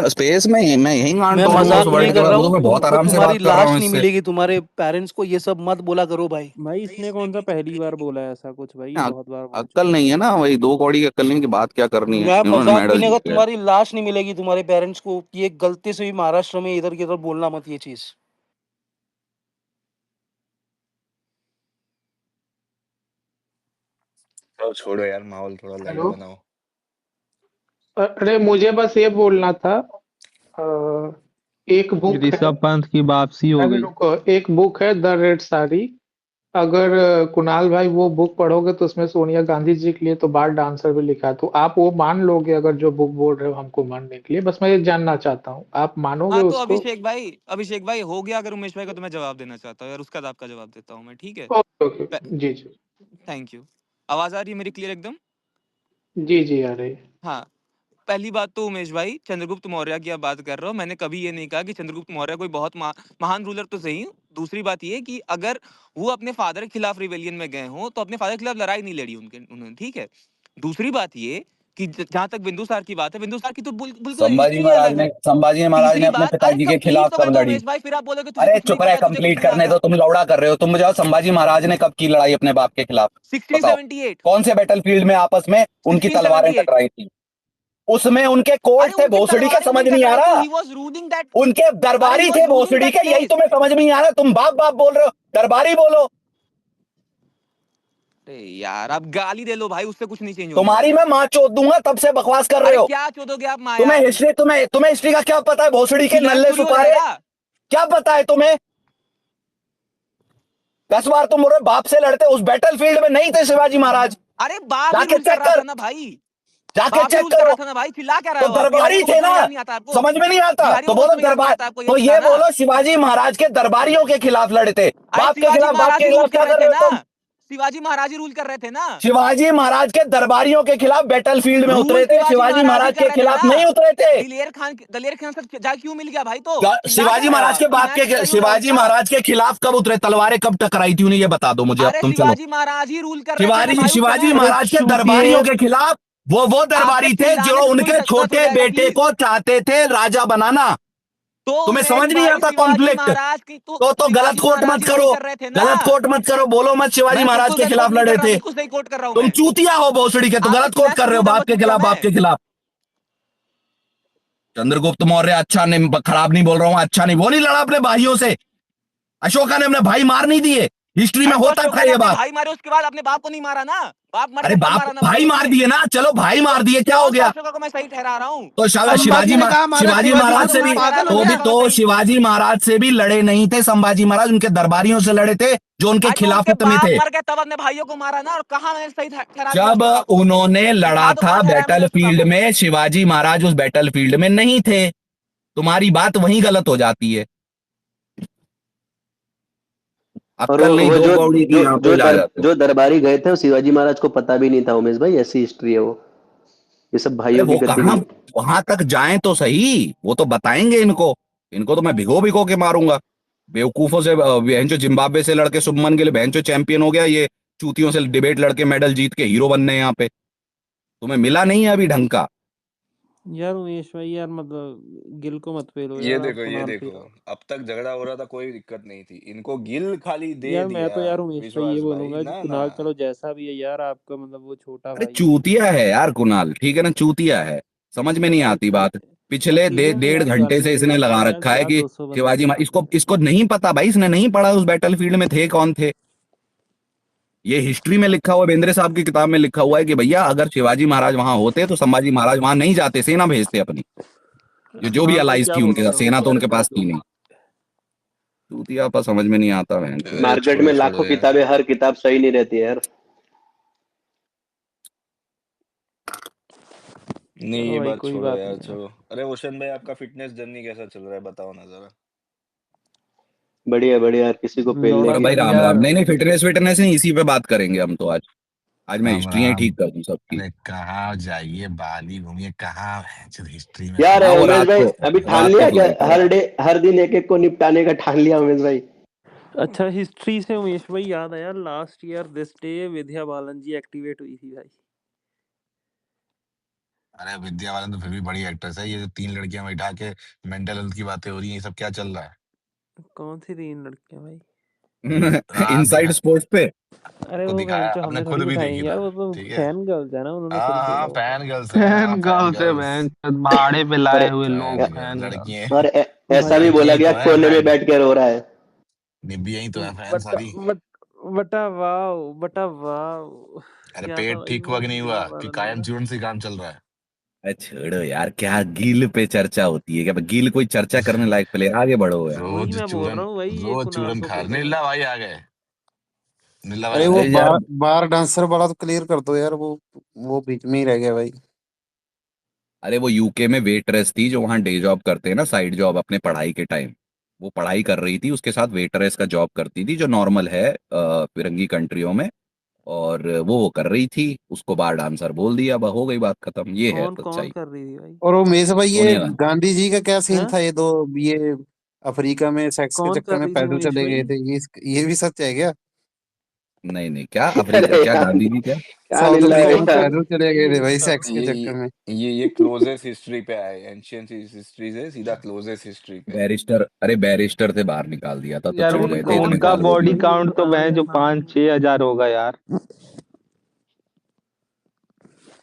स्पेस में मैं यही गांड
मैं
तोड़ दूंगा उस
मजाक नहीं
वर्ड के
कर
बाद,
रहा
वो तो
हूँ,
मैं बहुत
तुमको
आराम से
तुम्हारी
बात कर रहा
लाश
हूँ
नहीं
इससे।
मिलेगी, तुम्हारे पेरेंट्स को ये सब मत बोला करो भाई।
भाई इसने कौन सा पहली बार बोला है ऐसा कुछ, भाई
अक-
बहुत बार बोल
अक्कल
चुका है।
नहीं है ना, वही दो कौड़ी की अक्कल नहीं कि बात क्या करनी है,
मैं
इन्होंने
मजाक भी
मेडल
नहीं कर,
जीत गए।
तुम्हारी लाश नहीं मिलेगी तुम्हारे पेरेंट्स को, कि ये गलती से भी महाराष्ट्र में इधर की इधर बोलना मत ये चीज।
चलो छोड़ो यार, माहौल थोड़ा लाइट
हेलो।
बनाओ।
अरे मुझे बस ये बोलना था। अ, एक बुक है।
ऋषभ पंत की वापसी हो
अरे
गई।
रुको, एक बुक है द रेड साड़ी। अगर कुणाल भाई वो बुक पढ़ोगे तो उसमें सोनिया गांधी जी के लिए तो बार डांसर भी लिखा है, तो आप वो मान लोगे अगर जो बुक बोल रहे हो हमको मानने के लिए? बस मैं ये जानना चाहता हूँ, आप मानोगे
हाँ तो
उसको?
अभिषेक भाई हो गया अगर उमेश भाई को, तो मैं जवाब देना चाहता हूँ यार, उसका आपका जवाब देता हूँ मैं, ठीक है।
ओके ओके, जी जी।
Thank you. आवाज आ रही है मेरी क्लियर एकदम?
जी जी आ रही है।
हाँ, पहली बात तो उमेश भाई, चंद्रगुप्त मौर्य की आप बात कर रहे हो, मैंने कभी ये नहीं कहा कि चंद्रगुप्त मौर्य कोई बहुत महान रूलर तो सही। दूसरी बात ये कि अगर वो अपने फादर के खिलाफ रिवेलियन में गए हों, तो अपने फादर के खिलाफ लड़ाई नहीं लड़ी उन्होंने, ठीक है। दूसरी बात ये कि जहां तक बिंदुसार की बात है, बिंदुसार की तो बिल्कुल हिस्ट्री अलग है।
संभाजी महाराज ने
तीसरी
अपने
बात, अरे
पिताजी के
कंप्लीट
खिलाफ
तो कर
कब
दो
लड़ी?
उमेश भाई, फिर आप बोलोगे तुझे
अरे
कुछ नहीं
चुप
पता
रहे,
है, तुझे कुछ
कंप्लीट
नहीं
करने
आता।
दो, तुम लौड़ा कर रहे हो। तुम मुझे बताओ संभाजी महाराज ने कब की लड़ाई अपने बाप के खिलाफ? बताओ
1678।
कौन से बैटलफील्ड में आपस में उनकी तलवारें
1678।
टकराई थी? उसमें उनके
अरे
कोर्ट थे,
उनकी
भोसड़ी के,
तलवारें
समझ
नहीं
नहीं आ
टकराई थी,
रहा?
He was ruling that.
उनके
अरे ही
दरबारी
वाज
थे
रूलिंग
भोसड़ी
दैट
के, यही
प्लेस।
तुम्हें समझ में नहीं आ रहा? तुम बाप बाप बोल रहे हो, दरबारी बोलो।
अरे यार आप गाली दे लो भाई, उससे कुछ नहीं चेंज होने
तुम्हारी
वाला।
मैं माँ चोद दूंगा, तब से बकवास कर रहे
अरे
हो।
क्या चोदोगे आप माया?
तुम्हें हिस्ट्री का क्या पता है? भोसड़ी के
इतिहास
नल्ले
चोरी हो
सुपारे,
जाएगा।
क्या पता है तुम्हें? 10 बार तुम बोल रहे हो बाप से लड़ते, उस बैटलफील्ड में नहीं थे शिवाजी महाराज।
अरे बाप ही
जाके
रूल कर
चेक
रहा
कर,
था ना भाई,
जाके
बाप ही
चेक
रूल कर
करो।
रहा था ना भाई, चिल्ला क्या रहे
तो
हो आप?
दरबारी
बिहारियों को
थे
भोसड़ी
ना,
में ज्ञान नहीं आता आपको?
समझ में नहीं आता
बिहारियों
तो
को
बोलो
भोसड़ी में ज्ञान नहीं
दरबार।
आता आपको, ये
तो
नहीं
ये
पता ना?
बोलो शिवाजी महाराज के दरबारियों के खिलाफ लड़े थे,
अरे
बाप के
शिवाजी
खिलाफ, बाप
महाराज
के
ही रूल
खिलाफ
कर
क्या
रहे
कर
थे
रहे हो
ना,
तुम?
शिवाजी महाराज ही रूल कर रहे थे ना।
शिवाजी महाराज के दरबारियों के खिलाफ बैटलफील्ड में
रूल
उतरे थे,
शिवाजी
शिवाजी
महाराज ही
महाराज
कर
के
रहे थे
खिलाफ
ना।
नहीं उतरे थे।
दलेर खान से जा क्यों मिल गया भाई? तो चिल्ला क्या
शिवाजी
रहे हो
महाराज
आप?
के बाप
इतिहास
के,
सही हो रहा है
शिवाजी
उनका।
महाराज के खिलाफ कब उतरे? तलवारें कब टकराई थी उन्हें ये बता दो मुझे, अब
अरे
तुम चलो।
शिवाजी महाराज ही रूल कर रहे थे ना भाई उस
शिवाजी
समय।
महाराज के दरबारियों के खिलाफ, वो
आपके
दरबारी थे जो
चिल्लाने से थोड़ी
उनके
पता
छोटे
चलेगा
बेटे
कि
को चाहते थे राजा बनाना।
तो
तुम्हें
उमेश
समझ नहीं
भाई
आता
शिवाजी
कॉन्फ्लिक्ट?
महाराज की
तो गलत
शिवाजी
कोट
महाराज
मत
ही रूल
करो,
कर रहे थे ना।
गलत कोट मत करो, बोलो मत शिवाजी
मैं
महाराज
बिल्कुल
के
गलत
खिलाफ
कोट नहीं
लड़े
कर रहा हूँ,
थे।
बिल्कुल सही कोट कर रहा हूँ
तुम
मैं।
चूतिया हो भोसड़ी के, तो
आपका
गलत कोट
इतिहास
कर रहे
क्यों
हो
दूंगा
बाप के
चूतिया
खिलाफ, बाप
मैं?
के खिलाफ। चंद्रगुप्त मौर्य अच्छा नहीं, खराब नहीं बोल रहा हूँ, अच्छा नहीं, वो नहीं लड़ा अपने भाइयों से। अशोका ने अपने भाई मार नहीं दिए, हिस्ट्री में
अरे तो
होता
अशोका
था
ने
ये
अपने
बात।
भाई मारे, उसके बाद अपने बाप को नहीं मारा ना? बाप मर
अरे
गया तब
बाप,
मारा ना
भाई
भाई
मार
उसने।
दिए ना, चलो भाई मार दिए, क्या हो
कौन सा
गया?
अशोका को मैं सही ठहरा रहा हूँ?
तो
संभाजी ने कहा मारा
शिवाजी
शिवाजी को,
महाराज से
तुम
भी,
पागल हो
तो भी
क्या?
तो शिवाजी महाराज से भी लड़े नहीं थे संभाजी महाराज, उनके दरबारियों से लड़े थे जो उनके
अरे तो उनके
खिलाफत में
बाप
थे।
मर गए तब अपने भाइयों को मारा ना। और कहाँ मैंने सही ठहरा दिया
जब
अशोका को?
उन्होंने लड़ा
दिखा दो
था
कहाँ ठहराया मैंने
बैटल
अशोका
फील्ड
को।
में, शिवाजी महाराज उस बैटल फील्ड में नहीं थे। तुम्हारी बात वहीं गलत हो जाती है।
और
अक्कल नहीं
वो
दो कौड़ी की, यहाँ पे आ जाते हो।
जो दरबारी गए थे वो शिवाजी महाराज को पता भी नहीं था उमेश भाई, ऐसी हिस्ट्री है वो। ये सब
अरे
भाइयों की
वो कहाँ,
गतिविधि।
वहां तक जाएं तो सही, वो तो बताएंगे इनको। इनको तो मैं भिगो भिगो के मारूंगा बेवकूफों से। बहन जो जिम्बाब्वे से लड़के शुभमन गिल बहन जो चैंपियन हो गया, ये चूतियों से डिबेट लड़के मेडल जीत के हीरो बनने यहाँ पे। तुम्हें मिला नहीं है अभी ढंग का।
यार उमेश भाई यार मतलब गिल को मत पेलो
ये
यार, आप
देखो, ये
कुणाल
देखो,
पेलो।
अब तक झगड़ा हो रहा था, कोई दिक्कत नहीं थी, इनको गिल खाली दे
यार मैं
दिया
तो यार उमेश भाई ये
विश्वास भाई,
बोलूंगा कि
ना ना।
कुणाल चलो जैसा भी है यार, आपका मतलब वो छोटा
अरे
भाई है।
चूतिया है यार कुणाल, ठीक है ना, चूतिया है, समझ में नहीं
अरे
आती बात।
यार
पिछले
ठीक है मैं
डेढ़
यार
घंटे
गाली
से
दे
इसने
देता
लगा
हूँ यार,
रखा है
क्या
कि
200 बंदे
शिवाजी
हैं।
इसको इसको नहीं पता भाई, इसने नहीं पढ़ा उस बैटलफील्ड में थे कौन थे। ये हिस्ट्री में लिखा हुआ, बेंद्रे साहब की किताब में लिखा हुआ है कि भैया अगर शिवाजी महाराज वहां होते तो संभाजी महाराज वहां नहीं जाते, सेना भेजते अपनी। जो भी
हाँ भाई
अलाइज
क्या
थी उनके साथ,
बोलोगे
सेना
उनको
तो
यार
उनके
इतना
पास
तो।
थी नहीं। चूतिया पर समझ में नहीं आता बहन चोद।
अरे
मार्केट में
छोड़ो
लाखों
छोड़ो यार।
किताबें, हर किताब सही नहीं रहती है यार।
नहीं,
चलो
ये
भाई
बात
कोई
छोड़ो
बात
यार,
नहीं यार।
छोड़ो। अरे ओशन भाई, आपका फिटनेस जर्नी कैसा चल रहा है, बताओ ना जरा।
बढ़िया बढ़िया यार, किसी को पेलने
और
लौड़ा
की।
भाई राम राम,
यार
नहीं नहीं, फिटनेस फिटनेस नहीं, इसी पे बात करेंगे हम तो आज। आज मैं
राम
हिस्ट्री ही
राम।
ठीक कर दूं सबकी।
अरे कहाँ जाइए, बाली घूमिए, कहाँ हिस्ट्री में
यार
हाँ वो
उमेश भाई, अभी ठान
रात को
लिया क्या,
फ्लाइट है।
हर दिन एक एक को निपटाने का ठान लिया उमेश भाई?
अच्छा हिस्ट्री से उमेश भाई याद आया, last year this day Vidya Balan ji activate हुई थी भाई।
अरे विद्या बालन तो फिर भी बड़ी एक्ट्रेस है। ये जो 3 लड़कियां बैठा के मेंटल हेल्थ की बातें हो रही हैं, ये सब क्या चल रहा है?
कौन सी 3 लड़कियां भाई?
रात
इनसाइड
दिखा
स्पोर्ट्स पे।
अरे
को
वो
दिखाया,
बहन जो
अपने
हमने
खुद
थोड़ी
भी
बिठाई
देखी
यार,
था।
वो तो
ठीक है।
फैन गर्ल्स है ना, उन्होंने खुद
हाँ हाँ,
बोला होगा।
फैन गर्ल्स है। हाँ,
फैन
फैन
गर्ल्स है
गर्ल्स।
बहन चोद, भाड़े पे लाए
अरे
हुए लोग,
फैन
फैन गर्ल्स।
लड़कियां,
और ऐसा
भाई
भी बोला
लड़कियां ही
गया
तो है
कोने में
फैन।
बैठ के रो रहा है।
निबिया ही तो है फैन
बटा
सारी।
बट बटा वाओ, बटा वाओ।
अरे
क्या था
पेट
भाई
ठीक हुआ
वो
कि नहीं हुआ,
विद्या
कि
बालन
कायम
वाला?
चूर्ण से काम चल रहा है?
अरे छोड़ो यार, क्या गिल पे चर्चा होती है क्या? गिल कोई चर्चा करने लायक प्लेयर, आगे बढ़ो यार।
वही
रोज
मैं बोल
चूरन,
रहा हूँ भाई, ये
रोज
कुणाल
चूरन
को
खा रहे।
पेलो भाई।
नीला भाई आ गए। नीला भाई
अरे वो
अरे
बताइए।
यार,
बार डांसर वाला तो क्लियर कर दो यार, वो बीच में ही रह गया भाई।
अरे वो यूके में वेटरेस थी जो वहां डे जॉब करते हैं ना, साइड जॉब अपने पढ़ाई के टाइम। वो पढ़ाई कर रही थी, उसके साथ वेटरेस का जॉब करती थी, जो नॉर्मल है फिरंगी कंट्रियों में। और वो कर रही थी, उसको बार डांसर बोल दिया, अब हो गई बात खत्म। ये है
कौन कौन
सच्चाई।
कर रही थी भाई?
और उमेश भाई, ये
सोनिया गांधी।
गांधी जी का क्या सीन
हैं?
था? ये अफ्रीका में सेक्स के
कौन
चक्कर
कर
में
रही थी
पैदल
उमेश
चले गए
भाई?
थे, ये भी सच है क्या?
नहीं नहीं, क्या अफ्रीका,
अरे
क्या
यार,
गांधी जी क्या?
क्या
साउथ
मिल रहा है
अफ्रीका
कौन
में
यार?
कर
पैदल
रही
चले
भाई,
गए
ये
थे
भी
भाई,
बताओ
सेक्स
भाई।
के
ये
चक्कर में।
ये क्लोजेस्ट हिस्ट्री पे आए, एंशियंट हिस्ट्री से सीधा क्लोजेस्ट हिस्ट्री पे।
बैरिस्टर, अरे बैरिस्टर थे, बाहर निकाल दिया था तो
यार
चल
अरे
गए थे,
कौन
इतने
उनका
कर
फालतू
रही थी
बॉडी
नहीं।
भाई,
काउंट तो
नाम
वह
क्या
जो
नाम है?
5-6 हजार होगा यार।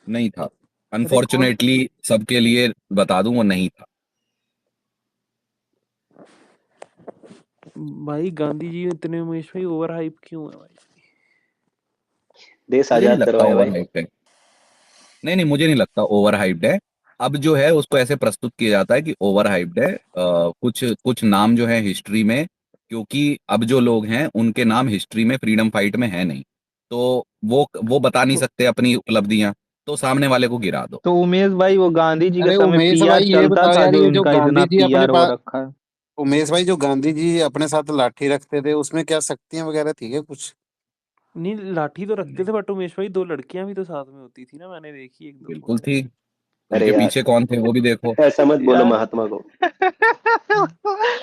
नहीं था,
अरे कौन?
अनफॉर्चुनेटली सबके लिए बता दूं, वो नहीं था।
भाई गांधी जी इतने उमेश भाई ओवर हाइप क्यों है भाई?
देश
मुझे नहीं
आजाद
लगता
करवाए
ओवर
भाई।
हाइप्ड है। नहीं नहीं, मुझे नहीं लगता ओवर हाइप्ड है। अब जो है उसको ऐसे प्रस्तुत किया जाता है कि ओवर हाइप्ड है। कुछ कुछ नाम जो है हिस्ट्री में, क्योंकि अब जो लोग हैं उनके नाम हिस्ट्री में फ्रीडम फाइट में है नहीं, तो वो बता नहीं
तो,
सकते अपनी उपलब्धियां, तो सामने वाले को गिरा दो।
तो उमेश भाई वो गांधी जी के
अरे
समय
उमेश
पीआर
भाई ये
चलता
बताओ
था,
यार,
जो
ये जो
इनका इतना
गांधी जी अपने
पीआर हो
पास,
रखा है।
उमेश भाई जो गांधी जी अपने साथ लाठी रखते थे, उसमें क्या शक्तियां वगैरह थी क्या कुछ?
नहीं लाठी तो रखते थे, बट उमेश भाई 2 लड़कियां भी तो साथ में होती थी ना, मैंने देखी 1-2
बिल्कुल
फोटो।
थी।
अरे
उनके
यार,
पीछे कौन थे वो भी देखो।
ऐसा मत बोलो
यार
महात्मा को।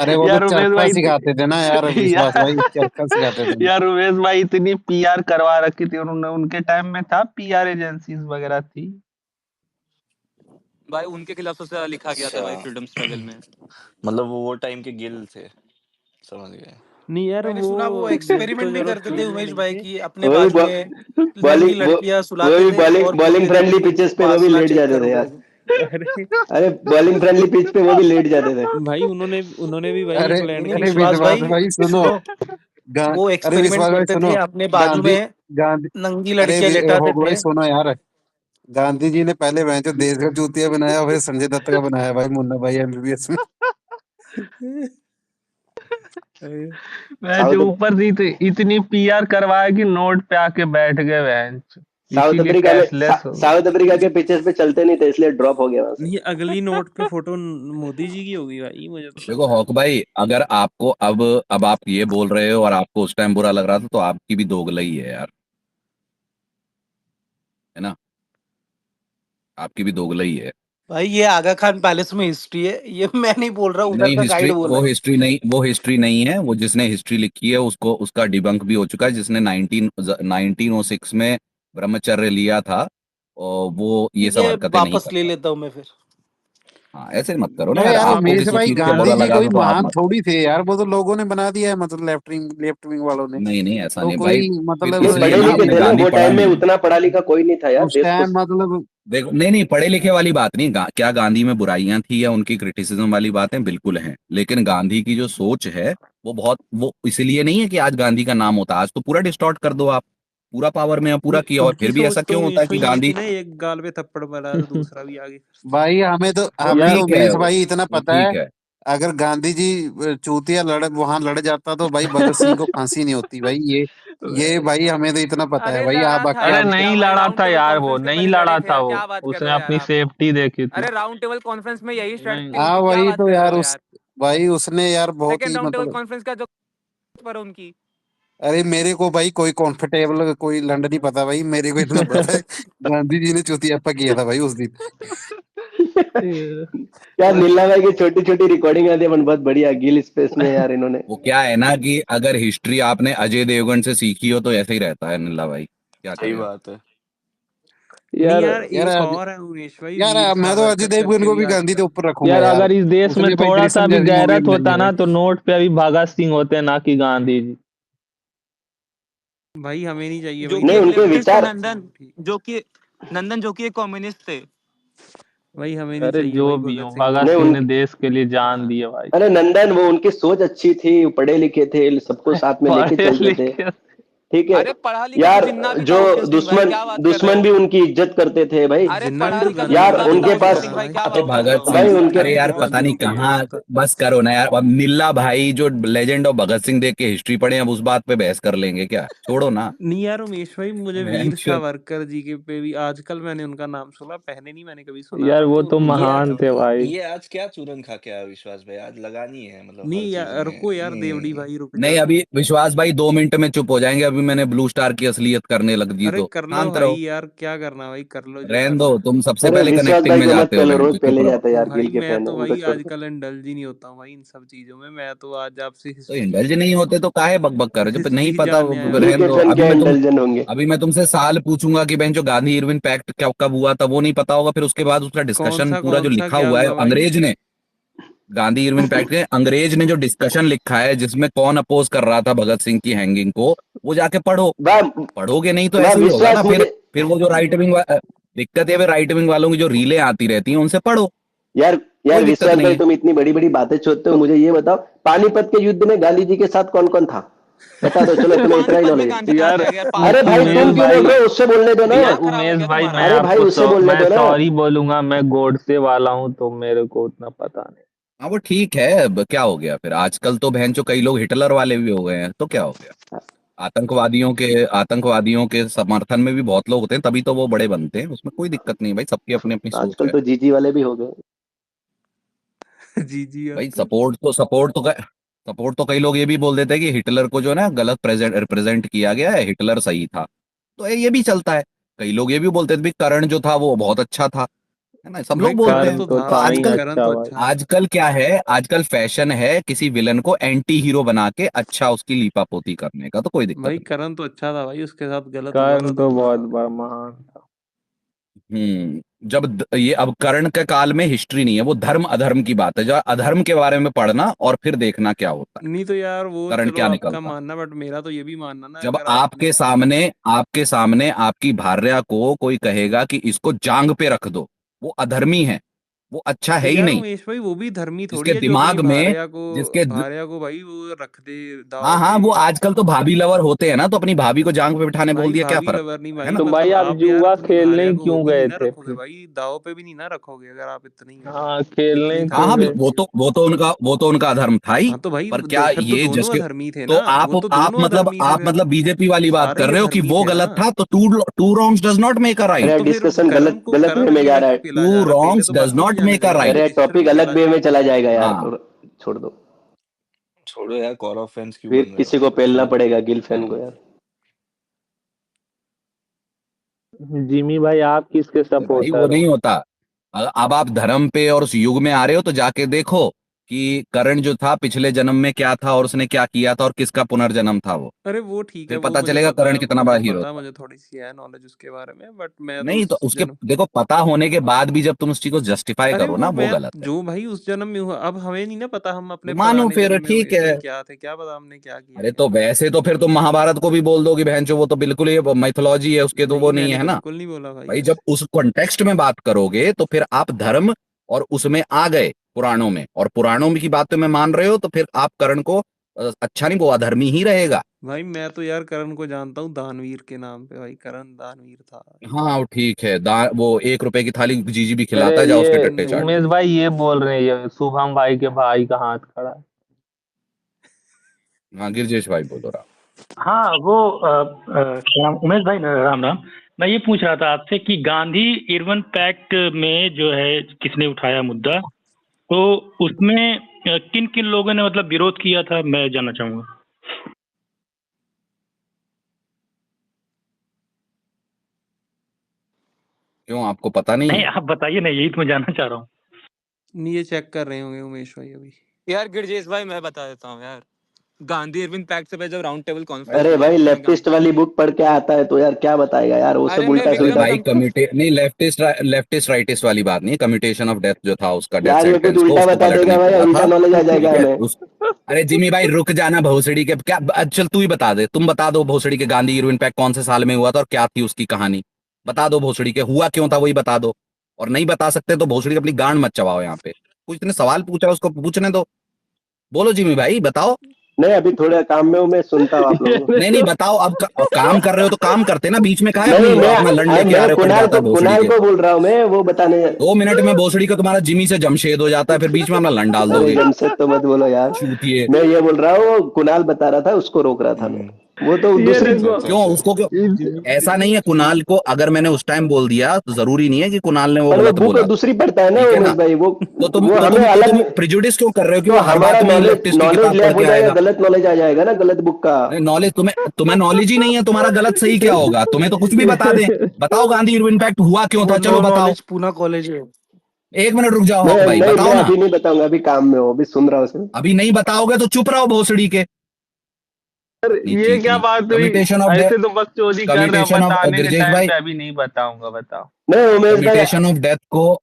अरे वो तो
यार उमेश
चरखा
भाई
सिखाते थे ना यार, विश्वास भाई, चरखा सिखाते थे।
यार उमेश भाई इतनी पीआर करवा रखी थी उन्होंने, उनके टाइम में था पीआर एजेंसीज वगैरह थी।
भाई उनके खिलाफ सबसे ज्यादा लिखा गया था
अच्छा।
भाई फ्रीडम स्ट्रगल में।
मतलब वो टाइम के गिल थे, समझ गए।
नहीं यार
मैंने
वो
सुना वो
गिल तो
एक्सपेरिमेंट भी
चलो
करते थे
टीम में
उमेश
नहीं
भाई
थे।
की, अपने
वो भी
बाजू में नंगी
बॉलिंग
लड़कियां
वो
सुलाते
भी
थे और
बॉलिंग
बोलते थे
फ्रेंडली
कि
पिचेस पे वो भी
फासला
लेट
चेक
जाते
कर
थे
लो।
यार।
अरे
अरे बॉलिंग फ्रेंडली पिच पे वो भी लेट जाते थे।
भाई उन्होंने उन्होंने भी भाई
अरे
नहीं
इंग्लैंड
नहीं
के
अरे
लिए
विश्वास
विश्वास
भाई
भाई सुनो,
सुनो,
गा,
वो
अरे
एक्सपेरिमेंट
विश्वास भाई
करते थे,
सुनो,
अपने बाजू
गांधी
में
गांधी
नंगी
अरे
लड़कियां लेटाते
होगो
थे।
भाई सुनो यार, गांधी जी ने पहले वह जो देश का चूतिया बनाया, फिर संजय दत्त का बनाया भाई, मुन्ना भाई एमबीबीएस में।
मैं
साउथ
जो ऊपर से इतनी पीआर करवाया कि नोट पे आके बैठ गए बहन।
साउथ
इसीलिए
अफ्रीका में
कैशलेस हो गया।
साउथ अफ्रीका के पिचेस पे चलते नहीं थे, इसलिए ड्रॉप हो गया वहां से।
ये अगली नोट पे फोटो मोदी जी की होगी भाई, मुझे तो
देखो हॉक भाई, अगर आपको अब आप ये बोल रहे हो और आपको उस टाइम बुरा लग रहा था, तो आपकी भी दोगलई है यार, है ना? आपकी भी दोगलई है।
भाई ये आगा खान पैलेस में हिस्ट्री है, ये मैं नहीं बोल रहा, उधर
नहीं,
का
हिस्ट्री,
गाइड बोल
वो
रहा है।
हिस्ट्री नहीं, वो हिस्ट्री नहीं है। वो जिसने हिस्ट्री लिखी है उसको, उसका डिबंक भी हो चुका है, जिसने 1906 में ब्रह्मचर्य लिया था, और वो ये
ठीक
सब
है,
हरकतें नहीं
वापस ले
करता।
लेता हूँ मैं फिर।
हाँ, ऐसे मत करो ना
अरे
यार,
यार
आपको
उमेश
किसी
भाई,
चीज पे
गांधी
बुरा
जी
लगा
कोई
तो आप
महान
मत।
थोड़ी थे यार, वो तो लोगों ने बना दिया है, मतलब लेफ्ट विंग वालों ने।
नहीं नहीं, ऐसा
तो
नहीं भाई,
कोई
फिर
मतलब
नहीं,
इसलिए
पढ़े
ना
लिखे
आपने
थे ना
गांधी
वो
पढ़ा
टाइम में,
नहीं।
उतना पढ़ा लिखा कोई नहीं था यार,
उस
देश को।
टाइम मतलब
देखो, नहीं नहीं, पढ़े लिखे वाली बात नहीं, क्या गांधी में बुराइयां थी या उनकी क्रिटिसिज्म वाली बातें बिल्कुल हैं, लेकिन गांधी की जो सोच है वो बहुत, वो इसलिए नहीं है कि आज गांधी का नाम होता है। आज तो पूरा डिस्टॉर्ट कर दो आप, पूरा पावर में पूरा
नहीं,
किया, और
उनकी
फिर भी ऐसा
सोच तो
क्यों होता है
उमेश
कि
भाई ये
गांधी।
थी ना, एक गाल पे थप्पड़ मारा तो दूसरा भी आगे।
भाई
वो
हमें तो
ठीक है,
उमेश भाई इतना
वो
पता है,
ठीक है।
अगर गांधी जी चूतिया वहां लड़ जाता तो भाई भगत सिंह को फांसी नहीं होती भाई। ये भाई हमें तो इतना पता है
अरे
भाई।
लड़ा
आप
था
बाकी
अरे
यार
आप
क्या
नहीं
भाई,
लड़ा
राउंड
था
टेबल
यार, वो
कॉन्फ्रेंस के
नहीं
पहले लड़े
लड़ा
थे
था
यार,
वो,
क्या बात कर रहे
उसने
हो यार
अपनी
आप।
सेफ्टी देखी थी।
अरे राउंड टेबल कॉन्फ्रेंस में यही
नहीं,
स्ट्रेटजी
हाँ
होती, क्या
वही
बात
तो
कर रहे
यार
हो
उस
यार।
भाई उसने यार बहुत
सेकंड
ही
राउंड टेबल
मतलब,
कॉन्फ्रेंस का जो पर उनकी।
अरे मेरे को भाई कोई कंफर्टेबल कोई लंड नहीं पता भाई, मेरे को इतना पता है गांधी जी ने चुतियापा किया था भाई उस दिन।
यार नीला भाई की छोटी छोटी रिकॉर्डिंग आती है, अपन बहुत बढ़िया गिल स्पेस में यार इन्होंने।
वो क्या है ना कि अगर हिस्ट्री आपने अजय देवगन से सीखी हो तो ऐसे ही रहता है निल्ला भाई, क्या
सही
करें अब।
बात है।
नहीं
यार
यार,
यार
एक और है उमेश भाई,
यार
वीर
मैं तो अजय
सावरकर
देवगन
करके
को
भी
भी गांधी के
आजकल।
ऊपर रखूंगा
यार
यार।
अगर इस देश में
उसने भाई
थोड़ा सा
ग्रेसन
भी
जैसी मूवी
गैरत
बनाई
होता
है भाई।
ना, तो नोट पे अभी भगत सिंह होते ना कि गांधी जी।
भाई हमें नहीं चाहिए
जो
भाई
कि
नहीं,
एक
उनके
देश में
लेफ्टिस्ट है
विचार,
भगत
नंदन,
सिंह, ठीक।
जो कि एक कम्युनिस्ट थे।
भाई हमें नहीं
अरे
चाहिए
जो
भाई
भी हो,
भगत सिंह
भगत
नहीं
सिंह
वगैरह।
ने
उनके,
देश के लिए जान
हाँ।
दी है भाई।
अरे नंदन, वो उनकी सोच अच्छी थी, वो पढ़े लिखे थे, सबको साथ में लेके
पढ़े
चलते थे।
लिखे।
ठीक है
अरे पढ़ा लिखा तो
यार,
जिन्ना भी था
जो
उदय सिंह भाई,
दुश्मन
क्या बात कर रहे
दुश्मन
हो।
भी उनकी इज्जत करते थे भाई।
अरे
जिन्ना भी
पढ़ा
तो
लिखा तो
गलत
यार
जिन्ना भी
गलत
था
उनके
नहीं
उदय
पास,
कह
सिंह
रहा
भाई,
भाई।
क्या
अरे
बात कर रहे
भगत
हो।
भाई
सिंह,
उनके,
अरे यार पता नहीं
गांधी जी
कहाँ।
गलत था।
बस करो ना यार, अब निल्ला भाई जो लेजेंड ऑफ भगत सिंह देख के हिस्ट्री पढ़े, अब उस बात पे बहस कर लेंगे क्या, छोड़ो ना।
नहीं यार उमेश भाई, मुझे वीर
बहनचोद।
सावरकर जी के पे भी आजकल मैंने उनका नाम सुना, पहले नहीं मैंने कभी सुना
यार
था,
वो
तो
तो
उनका
ये
महान थे भाई।
ये आज क्या चूरन खा के आया विश्वास भाई, आज लगानी है मतलब हर
नहीं
चीज
यार,
में।
रुको यार देवड़ी
नहीं,
भाई, रुक
नहीं,
जा।
अभी विश्वास भाई 2 मिनट में चुप हो जाएंगे, अभी मैंने ब्लू स्टार की असलियत करने लग दी
अरे
तो
कर लो
शांत
भाई
रहो।
यार, क्या करना भाई, कर लो जो
रहन दो,
करना है।
तुम सबसे
अरे
पहले
विश्वास
कनेक्टिंग
भाई
में
को मत
जाते हो,
पेलो,
बहन
रोज
चो चुप
पेले
रहो।
जाता है यार, गिल
भाई
के
मैं
फैन है,
तो
उनको
भाई
छोड़ दो।
आजकल इंडल्ज ही नहीं होता हूँ भाई इन सब चीजों में, मैं तो आज आपसे
तो
हिस्ट्री
इंडल्ज नहीं होते तो काहे बकबक कर रहे हो, जब नहीं
हिस्ट्री
पता
जानने आया
गिल
था
रहन
के
दो।
फैन क्या इंटेलिजेंट होंगे।
अभी मैं तुमसे साल पूछूंगा कि बहन जो गांधी इरविन पैक्ट क्या कब हुआ था, वो नहीं पता होगा, फिर उसके बाद उसका डिस्कशन पूरा जो
कौन सा
लिखा
क्या
हुआ है
हुआ भाई।
अंग्रेज ने, गांधी इरविन पैक्ट के अंग्रेज ने जो डिस्कशन लिखा है जिसमें कौन अपोज कर रहा था भगत सिंह की हैंगिंग को, वो जाके पढ़ो।
वाह,
पढ़ोगे नहीं तो
वाह
ऐसे ही होगा ना,
विश्वास,
फिर
मुझे
फिर वो जो राइट विंग दिक्कत है, फिर राइट विंग वालों की जो रीलें आती रहती हैं उनसे पढ़ो,
यार,
कोई
यार
दिक्कत
विश्वास
नहीं
भाई,
है।
तुम इतनी बड़ी बड़ी बातें सोचते हो, मुझे ये बताओ, पानीपत के युद्ध में गांधी जी के साथ कौन कौन था? बता दो, चलो तुम्हें इतना ही
पानीपत में
नॉलेज।
गांधी कहाँ
यार
चला गया यार,
अरे
पानीपत
भाई
में
उमेश
तुम
गांधी
क्यों
कहाँ
बोल
भाई,
रहे
चला
हो,
गया।
उससे बोलने दो ना।
यार
दिमाग खराब हो
उमेश
गया
भाई,
तुम्हारा।
मैं
अरे भाई
आपको
उससे बोलने
मैं
दो ना।
सॉरी बोलूंगा, मैं गोडसे वाला हूँ, तो मेरे को उतना पता नहीं।
हाँ वो ठीक है, अब क्या हो गया फिर, आजकल तो बहन जो कई लोग हिटलर वाले भी हो गए हैं, तो क्या हो गया। आतंकवादियों के समर्थन में भी बहुत लोग होते हैं, तभी तो वो बड़े बनते हैं, उसमें कोई दिक्कत नहीं भाई, सबकी अपनी अपनी सोच
आजकल
है।
तो जीजी वाले भी हो गए।
जी जी
भाई
अंकल।
सपोर्ट तो कई लोग ये भी बोल देते हैं कि हिटलर को जो है ना गलत रिप्रेजेंट किया गया है, हिटलर सही था, तो ये भी चलता है। कई लोग ये भी बोलते थे भी करण जो था वो बहुत अच्छा था, है ना, सब
भाई
लोग बोलते
करण
हैं।
करण
तो
तो
था
तो
था
भाई,
ही
आजकल
करण
अच्छा
तो
भाई।
अच्छा था।
आजकल क्या है, आजकल फैशन है किसी विलन को एंटी हीरो बना के अच्छा उसकी लीपापोती करने का, तो कोई दिक्कत
भाई
नहीं।
करण तो अच्छा था भाई, उसके साथ गलत हुआ था
कर्ण
तो
तो
बुरा
बहुत
लगा।
बड़ा महान था।
ये अब कर्ण के काल में हिस्ट्री नहीं है, वो धर्म अधर्म की बात है, जो अधर्म के बारे में पढ़ना और फिर देखना क्या होता है,
नहीं तो यार वो
कर्ण
चलो
क्या
आपका
निकलता।
मानना, बट मेरा तो ये भी मानना ना,
जब
अगर आपने।
आपके सामने आपकी भार्या को कोई कहेगा कि इसको जांग पे रख दो, वो अधर्मी है, वो अच्छा
तो
है ही
यार
नहीं।
उमेश भाई वो भी धर्मी थोड़ी
जिसके
है जो अपनी
दिमाग में जिसके
भार्या को भाई वो रख दे दाव
हाँ हाँ,
पे।
वो आजकल तो भाभी लवर होते हैं ना, तो अपनी भाभी को जांग पे बिठाने बोल
भाई
दिया, क्या
भाभी
फर्क
लवर नहीं
है
भाई,
ना?
तो भाई
मतलब
आप
आप यार
जुआ
अपनी
खेलने
भार्या
ही
को वो
क्यों
भी नहीं
गए
ना
थे
रखोगे
फिर?
भाई, दाव पे भी नहीं ना रखोगे अगर आप इतने ही हो
हाँ, खेलने
इतनी
ही
हाँ
क्यों
हाँ,
धर्मी।
गए?
वो तो उनका अधर्म था ही।
हाँ तो भाई
पर क्या
फिर तो
ये
दोनों
जस्ट
अधर्मी थे
तो
ना,
आप
वो तो
आप
दोनों
मतलब
अधर्मी थे
आप
फिर,
मतलब बीजेपी वाली बात
सारे
कर
ही
रहे हो कि
अधर्मी
वो
थे ना।
गलत था, तो two wrongs does not make a
हाँ
राइट।
अरे
तो फिर
डिस्कशन गलत
करण को
गलत वे
करण
में
को
जा रहा
कैसे
है।
खेला जा
टू
रहा है, पहले
रॉन्ग्स
तो
डज
बात को तो
नॉट
जाने
मेक
दो
अ
भाई,
राइट।
अरे
रजिस्टर
टॉपिक
में
अलग
चला
वे में
जाएगा।
चला जाएगा यार,
हाँ,
छोड़ दो।
छोड़ो यार, कॉर ऑफ फैंस क्यों
फिर
बन रहे
किसी
हो,
को पेलना
छोड़ो।
पड़ेगा गिल फैन को यार।
जिमी भाई आप किसके
भाई वो
सपोर्टर हो?
नहीं होता। अब आप धर्म पे और उस युग में आ रहे हो, तो जाके देखो कि करण जो था पिछले जन्म में क्या था और उसने क्या किया था और किसका पुनर्जन्म था वो।
अरे वो ठीक है,
फिर
वो
पता
मुझे
चलेगा
पता
करण
है,
कितना
वो
बड़ा
तो
हीरो
पता है
था।
मुझे, थोड़ी सी है नॉलेज उसके बारे में, बट मैं तो
नहीं तो
उस
उसके
जन्म।
देखो, पता होने के बाद भी जब तुम उस चीज को जस्टिफाई
अरे
करो
वो
ना, वो
मैं
गलत है।
जो भाई उस जन्म में हुआ, अब हमें नहीं ना पता हम
तो
अपने
मानो
पुराने
फिर
जन्म में
ठीक
उमेश भाई
है।
क्या थे, क्या पता हमने क्या किया
अरे
क्या
तो
नहीं।
वैसे तो फिर तुम महाभारत को भी बोल दो कि बहनचो वो तो बिल्कुल ही माइथोलॉजी है, उसके तो
नहीं
वो नहीं
मैंने
है ना।
बिल्कुल नहीं बोला भाई
भाई जब
ऐसे।
उस कॉन्टेक्स्ट में बात करोगे तो फिर आप धर्म और उसमें आ गए पुराणों में, और पुराणों में की बात तो मैं मान रहे हो, तो फिर आप करण को अच्छा नहीं, वो अधर्मी ही रहेगा।
भाई मैं तो यार करण को जानता हूँ दानवीर के नाम पे, भाई करण दानवीर था।
हाँ वो ठीक है, वो 1 रुपए की थाली जीजी भी
अरे
खिलाता है, जाओ उसके
ये
टट्टे चाट
उमेश
लो।
भाई ये बोल रहे हैं ये शुभम भाई के भाई का हाथ खड़ा है।
हाँ गिरजेश भाई बोलो रहा।
हाँ वो उमेश भाई राम राम। मैं ये पूछ रहा था आपसे कि गांधी इरविन पैक्ट में जो है किसने उठाया मुद्दा, तो उसमें किन किन लोगों ने मतलब विरोध किया था, मैं जानना चाहूंगा।
क्यों, आपको पता नहीं
नहीं
है?
आप बताइए ना, यही तो मैं जानना चाह रहा हूँ।
नहीं ये चेक कर रहे होंगे उमेश भाई अभी।
यार गिरजेश भाई मैं बता देता हूँ यार, गांधी इरविन पैक्ट से पहले जब राउंड टेबल कॉन्फ्रेंस
अरे
हुआ
भाई
उसमें
लेफ्टिस्ट वाली बुक पढ़ के आता है तो यार क्या बताएगा यार, वो सब
अरे मैं
उल्टा
अरे
सुल्टा।
विक्रम
भाई कम्यूटे नहीं, लेफ्टिस्ट राइटिस्ट वाली बात नहीं है। कम्यूटेशन ऑफ डेथ जो था उसका, डेथ
यार ये कुछ
सेंटेंस को
उल्टा
उसको
बता देगा
पलटने
भाई,
बोला
उल्टा
था।
नॉलेज आ जाएगा
ठीक है
हमें।
अरे जिमी भाई रुक जाना, भोसड़ी के क्या, चल तू ही बता दे, तुम बता दो भोसड़ी के गांधी इरविन पैक्ट कौन से साल में हुआ था और क्या थी उसकी कहानी। बता दो भोसड़ी के हुआ क्यों था, वही बता दो। और नहीं बता सकते तो भोसड़ी अपनी गांड मत चबाओ यहाँ पे। कुछ इतने सवाल पूछा उसको पूछने दो। बोलो जिमी भाई बताओ।
नहीं अभी थोड़ा काम में हूँ, मैं सुनता हूँ आप लोगों को।
नहीं नहीं बताओ, अब काम कर रहे हो तो काम करते ना, बीच में काहे
नहीं
अपनी अपना लंड लेके आ
मैं
रहे हो, कट जाता है भोसड़ी
कुणाल
के।
को बोल रहा हूँ, मैं वो बताने।
2 मिनट में भोसड़ी का तुम्हारा जिमी से जमशेद हो जाता है, फिर बीच में अपना लंड डाल
अरे
दोगे।
जमशेद तो मत बोलो यार,
चूतिए।
मैं ये बोल रहा हूँ कुणाल बता रहा था, उसको रोक रहा था मैं। वो तो
ये
दूसरी।
देखो
क्यों उसको क्यों? ऐसा नहीं है, कुणाल को अगर मैंने उस टाइम बोल दिया तो जरूरी नहीं है कि कुणाल ने वो
पर वो
गलत
बुक
बोला था।
दूसरी पढ़ता है ना
ठीक है
उमेश
ना?
भाई, वो
तो तुम
वो
तो
हमें
तुम तो
अलग।
तुम प्रिजुडिस क्यों कर रहे हो कि
तो
वो हर
हमारा
बात में ही
नॉलेज
लेफ्टिस्ट की
नॉलेज
किताब पढ़
लैप हो
के
जाएगा,
आएगा।
गलत नॉलेज आ जाएगा ना गलत बुक का।
नॉलेज तुम्हें तुम्हें नॉलेज ही नहीं है, तुम्हारा गलत सही क्या होगा? तुम्हें तो कुछ भी बता दें। बताओ गांधी इरविन पैक्ट हुआ क्यों
वो
था,
नो
चलो बताओ।
नॉलेज पूना कॉलेज है।
1 मिनट रुक जाओ हक
नहीं
भाई,
नहीं
बताओ
मैं
ना।
अभी नहीं बताऊंगा, अभी काम में हूँ, अभी सुन रहा हूँ सिर्फ।
अभी नहीं बताओगे तो चुप रहो भोसड़ी के। इतनी
ये क्या
चीखनी।
बात हुई?
कमिटेशन ऑफ डेथ,
ऐसे तो बकचोदी कर रहे हो,
कमिटेशन ऑफ
बताने के
गिरजेश
टाइम
भाई,
पे अभी नहीं बताऊंगा, बताओ।
नहीं उमेश भाई।
कमिटेशन ऑफ डेथ को,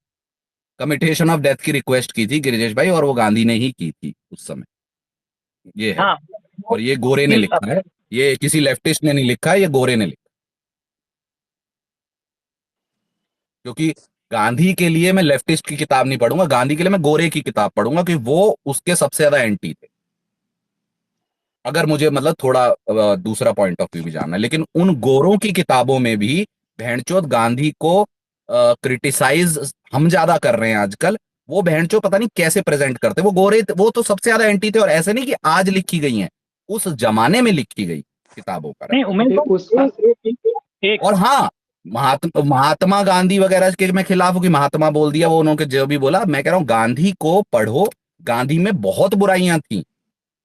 कमिटेशन ऑफ डेथ की रिक्वेस्ट की थी गिरिजेश भाई, और वो गांधी ने ही की थी उस समय। ये है।
हाँ
और ये गोरे ने लिखा है, ये किसी लेफ्टिस्ट ने नहीं लिखा है, ये गोरे ने लिखा। क्योंकि गांधी के लिए मैं लेफ्टिस्ट की किताब नहीं पढ़ूंगा, गांधी के लिए मैं गोरे की किताब पढ़ूंगा, क्योंकि वो उसके सबसे ज्यादा एंटी थे। अगर मुझे मतलब थोड़ा दूसरा पॉइंट ऑफ व्यू भी जानना है, लेकिन उन गोरों की किताबों में भी भेड़चोद गांधी को क्रिटिसाइज हम ज्यादा कर रहे हैं आजकल। वो भेड़चोद पता नहीं कैसे प्रेजेंट करते, वो गोरे वो तो सबसे ज्यादा एंटी थे, और ऐसे नहीं कि आज लिखी गई हैं, उस जमाने में लिखी गई किताबों का
नहीं उमेश भाई, एक
और हाँ, महात्मा गांधी वगैरह के मैं खिलाफ हूं कि महात्मा बोल दिया, वो उन्होंने जो भी बोला। मैं कह रहा हूं गांधी को पढ़ो, गांधी में बहुत बुराइयां थी,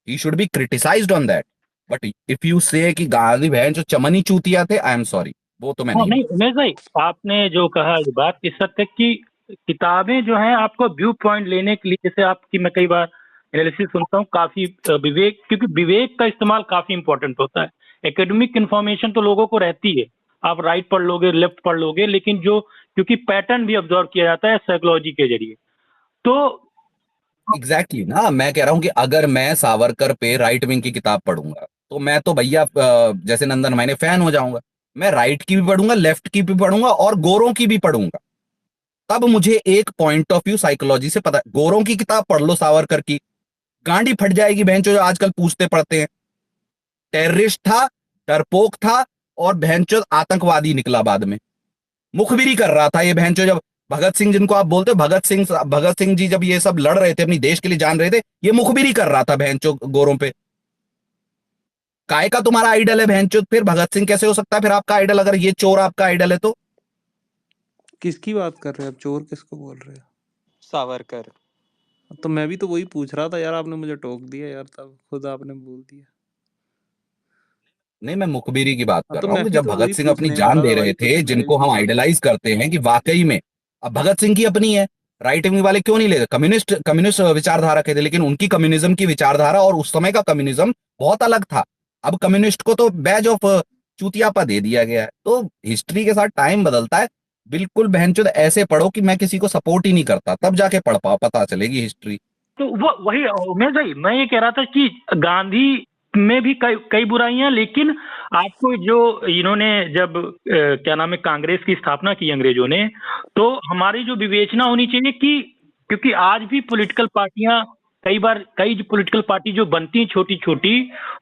he should be criticized on that, but if you say कि गांधी बहन जो चमनी चूतिया थे, आई एम सॉरी, वो तो मैं
हाँ
नहीं
नहीं
मानता।
उमेश भाई, आपने जो कहा ये बात इस हद तक कि किताबें जो हैं आपको व्यू पॉइंट लेने के लिए, जैसे आपकी मैं कई बार एनालिसिस सुनता हूँ, काफी विवेक, क्योंकि विवेक का इस्तेमाल काफी इंपॉर्टेंट होता है। एकेडमिक इन्फॉर्मेशन तो लोगों को रहती है, आप राइट पढ़ लोगे लेफ्ट पढ़ लोगे, लेकिन जो क्योंकि पैटर्न भी ऑब्जर्व किया जाता है साइकोलॉजी के जरिए, तो
एग्जैक्टली ना, मैं कह रहा हूं कि अगर मैं सावरकर पे राइट विंग की किताब पढ़ूंगा तो मैं तो भैया जैसे नंदन मैंने फैन हो जाऊंगा। मैं राइट की भी पढ़ूंगा, लेफ्ट की भी पढ़ूंगा और गोरों की भी पढ़ूंगा। तब मुझे एक पॉइंट ऑफ व्यू साइकोलॉजी से पता, गोरों की किताब पढ़ लो सावरकर की, गांडी फट जाएगी बहनचो जो आजकल पूछते पढ़ते हैं। टेररिस्ट था, डरपोक था और बहनचो आतंकवादी निकला बाद में, मुखबिरी कर रहा था ये बहनचो। जब भगत सिंह, जिनको आप बोलते हो भगत सिंह जी जब ये सब लड़ रहे थे, अपनी देश के लिए जान रहे थे, ये मुखबिरी कर रहा था बहनचो गोरों पे। काय का तुम्हारा आइडल है बहनचो, फिर भगत सिंह कैसे हो सकता है फिर आपका आइडल, अगर ये चोर आपका आइडल है तो?
किसकी बात कर रहे हो आप? चोर किसको बोल रहे हो?
सावरकर।
तो मैं भी तो वही पूछ रहा था यार, आपने मुझे टोक दिया यार, तब खुद आपने बोल दिया।
नहीं, मैं मुखबिरी की बात कर
तो
रहा हूँ
मैं
कि
भी
जब
तो
भगत
वही
सिंह अपनी
पूछने
जान
वाला
दे
था
रहे
भाई, तो
थे,
मैंने
जिनको
भी
हम
तो
आइडलाइज करते हैं कि वाकई में, अब भगत सिंह की अपनी है, राइट विंग वाले क्यों नहीं ले, कम्युनिस्ट विचारधारा के थे, लेकिन उनकी कम्युनिज्म की विचारधारा और उस समय का कम्युनिज्म बहुत अलग था। अब कम्युनिस्ट को तो बैज ऑफ चूतियापा दे दिया गया है। तो हिस्ट्री के साथ टाइम बदलता है। बिल्कुल बहनचोद ऐसे पढ़ो कि मैं किसी को सपोर्ट ही नहीं करता, तब जाके पढ़ पाओ, पता चलेगी हिस्ट्री।
तो वो वही उमेश भाई, मैं ये कह रहा था कि गांधी में भी कई कई बुराइयां, लेकिन आपको जो इन्होंने जब क्या नाम है कांग्रेस की स्थापना की अंग्रेजों ने, तो हमारी जो विवेचना होनी चाहिए कि क्योंकि आज भी पॉलिटिकल पार्टियां, कई पॉलिटिकल पार्टी जो बनती हैं छोटी छोटी,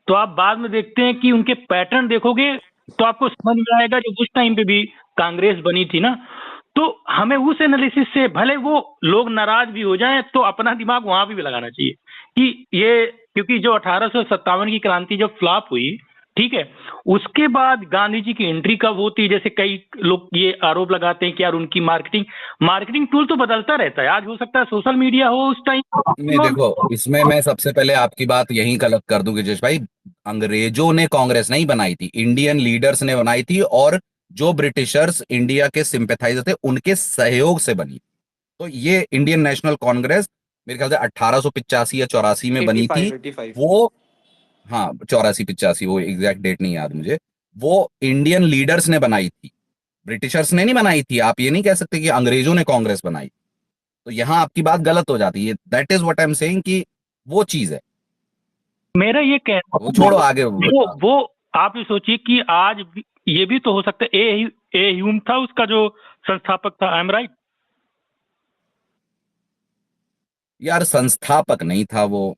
तो आप बाद में देखते हैं कि उनके पैटर्न देखोगे तो आपको समझ में आएगा जो उस टाइम पे भी कांग्रेस बनी थी ना। तो हमें उस एनालिसिस से, भले वो लोग नाराज भी हो जाएं, तो अपना दिमाग वहां भी लगाना चाहिए कि ये, क्योंकि जो 1857 की क्रांति जब फ्लॉप हुई, ठीक है, उसके बाद गांधी जी की एंट्री कब होती, जैसे कई लोग ये आरोप लगाते हैं कि यार उनकी मार्केटिंग टूल तो बदलता रहता है, आज हो सकता है सोशल मीडिया हो उस टाइम।
नहीं देखो, इसमें मैं सबसे पहले आपकी बात यहीं गलत कर दूं गिरीश भाई। अंग्रेजों ने कांग्रेस नहीं बनाई थी, इंडियन लीडर्स ने बनाई थी, और जो ब्रिटिशर्स इंडिया के सिंपैथाइजर थे उनके सहयोग से बनी। तो ये इंडियन नेशनल कांग्रेस मेरे ख्याल से 1885 या 84 में बनी थी
85।
वो। हाँ, 84-85, वो एग्जैक्ट डेट नहीं याद मुझे। वो इंडियन लीडर्स ने बनाई थी, ब्रिटिशर्स ने नहीं बनाई थी। आप ये नहीं कह सकते कि अंग्रेजों ने कांग्रेस बनाई। तो यहां आपकी बात गलत हो जाती है। That is what I am saying कि वो चीज है।
मेरा ये कहना,
वो छोड़ो आगे।
वो आप ये सोचिए कि आज ये भी तो हो सकता है ए ह्यूम था उसका जो संस्थापक था, आई एम राइट?
यार संस्थापक नहीं था वो,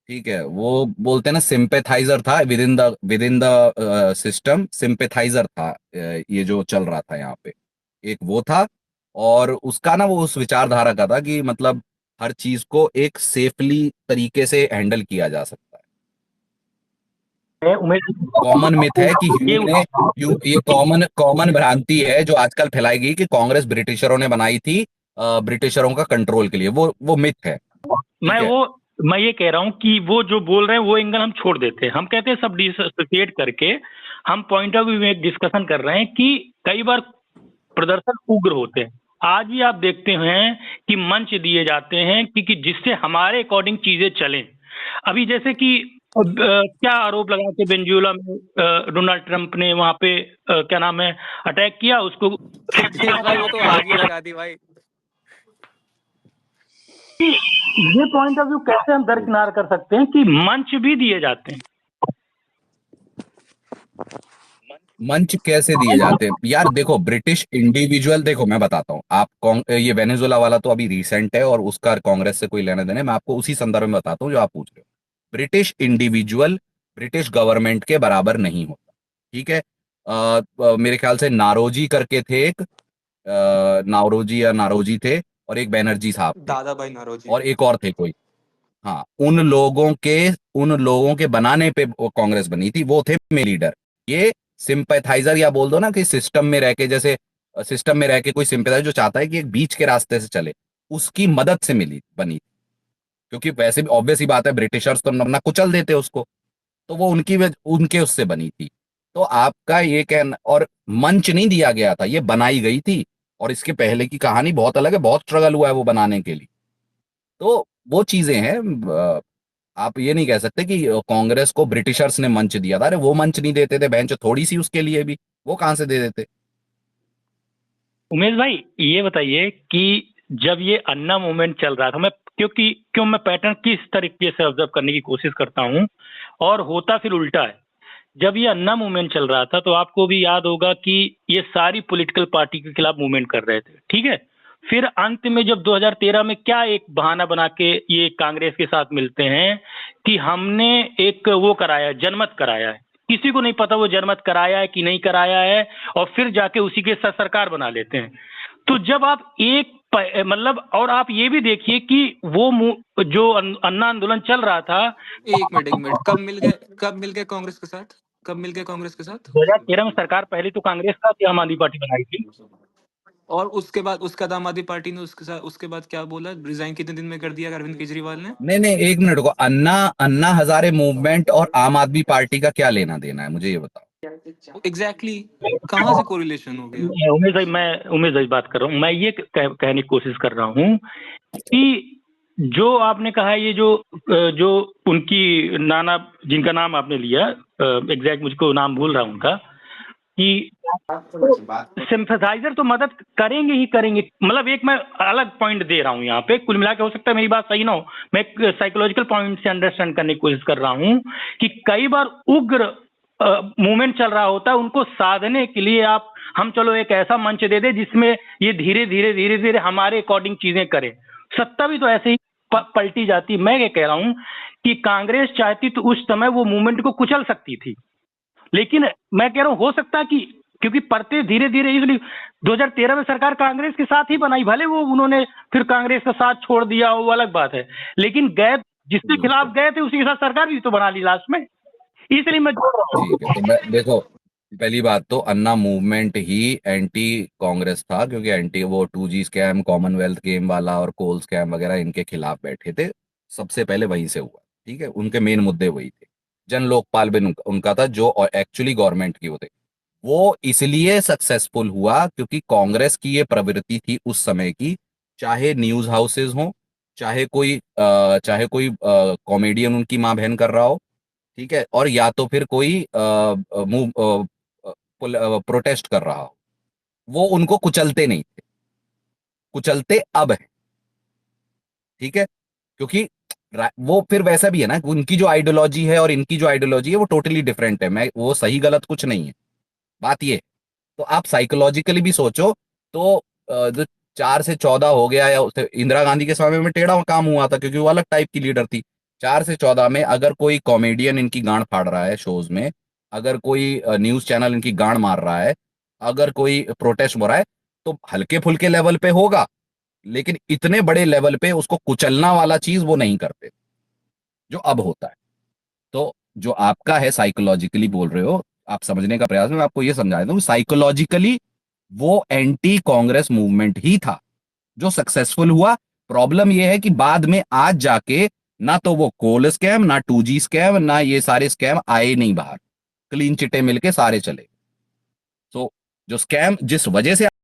ठीक है, वो बोलते हैं ना सिंपैथाइजर था, with in the system sympathiser था। ये जो चल रहा था यहाँ पे, एक वो था, और उसका ना वो उस विचारधारा का था कि मतलब हर चीज को एक सेफली तरीके से हैंडल किया जा सकता है। कॉमन मिथ है कि ये कॉमन भ्रांति है जो आजकल फैलाई गई कि कांग्रेस ब्रिटिशरों ने बनाई थी ब्रिटिशरों का कंट्रोल के लिए। वो मिथ है।
मैं ये कह रहा हूँ कि वो जो बोल रहे हैं वो एंगल हम छोड़ देते हैं, हम कहते हैं सब डिसोसिएट करके हम पॉइंट ऑफ व्यू में एक डिस्कशन कर रहे हैं कि कई बार प्रदर्शन उग्र होते हैं। आज भी आप देखते हैं कि मंच दिए जाते हैं कि जिससे हमारे अकॉर्डिंग चीजें चलें। अभी जैसे कि क्या आरोप लगा के वेनेजुएला में डोनाल्ड ट्रंप ने वहां पे क्या नाम है अटैक किया उसको।
भाई वो तो आगे लगा दी भाई।
ये पॉइंट ऑफ व्यू कैसे हम दरकिनार कर सकते हैं कि मंच भी दिए जाते हैं।
मंच कैसे दिए जाते हैं यार? देखो, ब्रिटिश इंडिविजुअल, देखो मैं बताता हूँ आप, ये वेनेजुएला वाला तो अभी रिसेंट है और उसका कांग्रेस से कोई लेने देने, मैं आपको उसी संदर्भ में बताता हूँ जो आप पूछ रहे हो। ब्रिटिश इंडिविजुअल ब्रिटिश गवर्नमेंट के बराबर नहीं होता, ठीक है। मेरे ख्याल से नारोजी करके थे एक, नारोजी थे, और एक बैनर्जी साहब थे,
दादा भाई नारोजी,
और एक और थे कोई। हाँ, उन लोगों के बनाने पे वो कांग्रेस बनी थी, वो थे मेन लीडर। ये सिंपैथाइजर या बोल दो ना कि सिस्टम में रह के, जैसे सिस्टम में रह के कोई सिंपैथाइजर जो चाहता है कि एक बीच के रास्ते से चले, उसकी मदद से बनी। क्योंकि वैसे भी ऑब्वियस ही बात है, ब्रिटिशर्स तो अपना कुचल देते उसको, तो वो उनके उससे बनी थी। तो आपका ये कहना, और मंच नहीं दिया गया था, ये बनाई गई थी, और इसके पहले की कहानी बहुत अलग है, बहुत स्ट्रगल हुआ है वो बनाने के लिए। तो वो चीजें हैं। आप ये नहीं कह सकते कि कांग्रेस को ब्रिटिशर्स ने मंच दिया था। अरे वो मंच नहीं देते थे बेंच थोड़ी सी उसके लिए भी, वो कहां से दे देते?
उमेश भाई ये बताइए कि जब ये अन्ना मूवमेंट चल रहा था, क्यों मैं पैटर्न किस तरीके से ऑब्जर्व करने की कोशिश करता हूं, और होता फिर उल्टा है। जब ये अन्ना मूवमेंट चल रहा था तो आपको भी याद होगा कि ये सारी पॉलिटिकल पार्टी के खिलाफ मूवमेंट कर रहे थे, ठीक है। फिर अंत में जब 2013 में क्या एक बहाना बना के ये कांग्रेस के साथ मिलते हैं कि हमने एक वो कराया, जनमत कराया है। किसी को नहीं पता वो जनमत कराया है कि नहीं कराया है, और फिर जाके उसी के साथ सरकार बना लेते हैं। तो जब आप मतलब, और आप ये भी देखिए कि वो जो अन्ना आंदोलन चल रहा था,
एक मिनट, कब मिल गए कांग्रेस के साथ?
2013 में सरकार पहले तो कांग्रेस का थी, आम आदमी पार्टी बनाई थी।
और उसके बाद उसका आम आदमी पार्टी ने उसके बाद क्या बोला? रिजाइन कितने दिन में कर दिया अरविंद केजरीवाल ने?
नहीं, एक मिनट को, अन्ना हजारे मूवमेंट और आम आदमी पार्टी का क्या लेना देना है, मुझे ये बताओ।
एग्जैक्टली कहाँ से कोरिलेशन हो गया?
उमेश भाई बात कर रहा हूँ मैं, ये कहने की कोशिश कर रहा हूँ कि जो आपने कहा, ये जो उनकी नाना, जिनका नाम आपने लिया, एग्जैक्ट मुझको नाम भूल रहा हूँ उनका, कि सिंपैथाइजर तो मदद करेंगे ही करेंगे। मतलब एक मैं अलग पॉइंट दे रहा हूँ यहाँ पे, कुल मिला के हो सकता है मेरी बात सही ना हो, मैं एक साइकोलॉजिकल पॉइंट से अंडरस्टैंड करने की कोशिश कर रहा हूँ कि कई बार उग्र मूवमेंट चल रहा होता है, उनको साधने के लिए हम चलो एक ऐसा मंच दे दे जिसमें ये धीरे धीरे हमारे अकॉर्डिंग चीजें करें। सत्ता भी तो ऐसे ही पलटी जाती। मैं ये कह रहा हूँ कि कांग्रेस चाहती तो उस समय वो मूवमेंट को कुचल सकती थी, लेकिन मैं कह रहा हूँ हो सकता है कि क्योंकि पढ़ते धीरे धीरे, इसलिए 2013 में सरकार कांग्रेस के साथ ही बनाई, भले वो उन्होंने फिर कांग्रेस का साथ छोड़ दिया, वो अलग बात है, लेकिन गए जिसके खिलाफ गए थे उसी के साथ सरकार भी तो बना ली लास्ट में, इसलिए मैं जोड़ रहा हूँ।
ठीक है, तो मैं देखो, पहली बात तो अन्ना मूवमेंट ही एंटी कांग्रेस था, क्योंकि एंटी वो 2G स्कैम, कॉमनवेल्थ गेम वाला और कोल स्कैम वगैरह इनके खिलाफ बैठे थे। सबसे पहले वहीं से हुआ, ठीक है, उनके मेन मुद्दे वही थे। जन लोकपाल बिल उनका था, जो एक्चुअली गवर्नमेंट की वो थे। वो इसलिए सक्सेसफुल हुआ क्योंकि कांग्रेस की ये प्रवृत्ति थी उस समय की, चाहे न्यूज हाउसेज हो, चाहे कोई कॉमेडियन उनकी माँ बहन कर रहा हो, ठीक है, और या तो फिर कोई प्रोटेस्ट कर रहा हो, वो उनको कुचलते नहीं थे, कुचलते अब है, ठीक है, क्योंकि वो फिर वैसा भी है ना, उनकी जो आइडियोलॉजी है और इनकी जो आइडियोलॉजी है वो टोटली डिफरेंट है। मैं वो सही गलत कुछ नहीं है, बात ये। तो आप साइकोलॉजिकली भी सोचो तो जो 4 से 14 हो गया, या इंदिरा गांधी के समय में टेढ़ा काम हुआ था क्योंकि वो अलग टाइप की लीडर थी। 4 से 14 में अगर कोई कॉमेडियन इनकी गांड फाड़ रहा है शोज में, अगर कोई न्यूज चैनल इनकी गांड मार रहा है, अगर कोई प्रोटेस्ट हो रहा है, तो हल्के फुल्के लेवल पे होगा, लेकिन इतने बड़े लेवल पे उसको कुचलना वाला चीज वो नहीं करते जो अब होता है। तो जो आपका है साइकोलॉजिकली बोल रहे हो, आप समझने का प्रयास में, मैं आपको ये समझा देता हूँ, साइकोलॉजिकली वो एंटी कांग्रेस मूवमेंट ही था जो सक्सेसफुल हुआ। प्रॉब्लम ये है कि बाद में आज जाके ना तो वो कोल स्कैम, ना 2G स्कैम, ना ये सारे स्कैम आए नहीं बाहर, क्लीन चिटे मिलके सारे चले। तो जो स्कैम जिस वजह से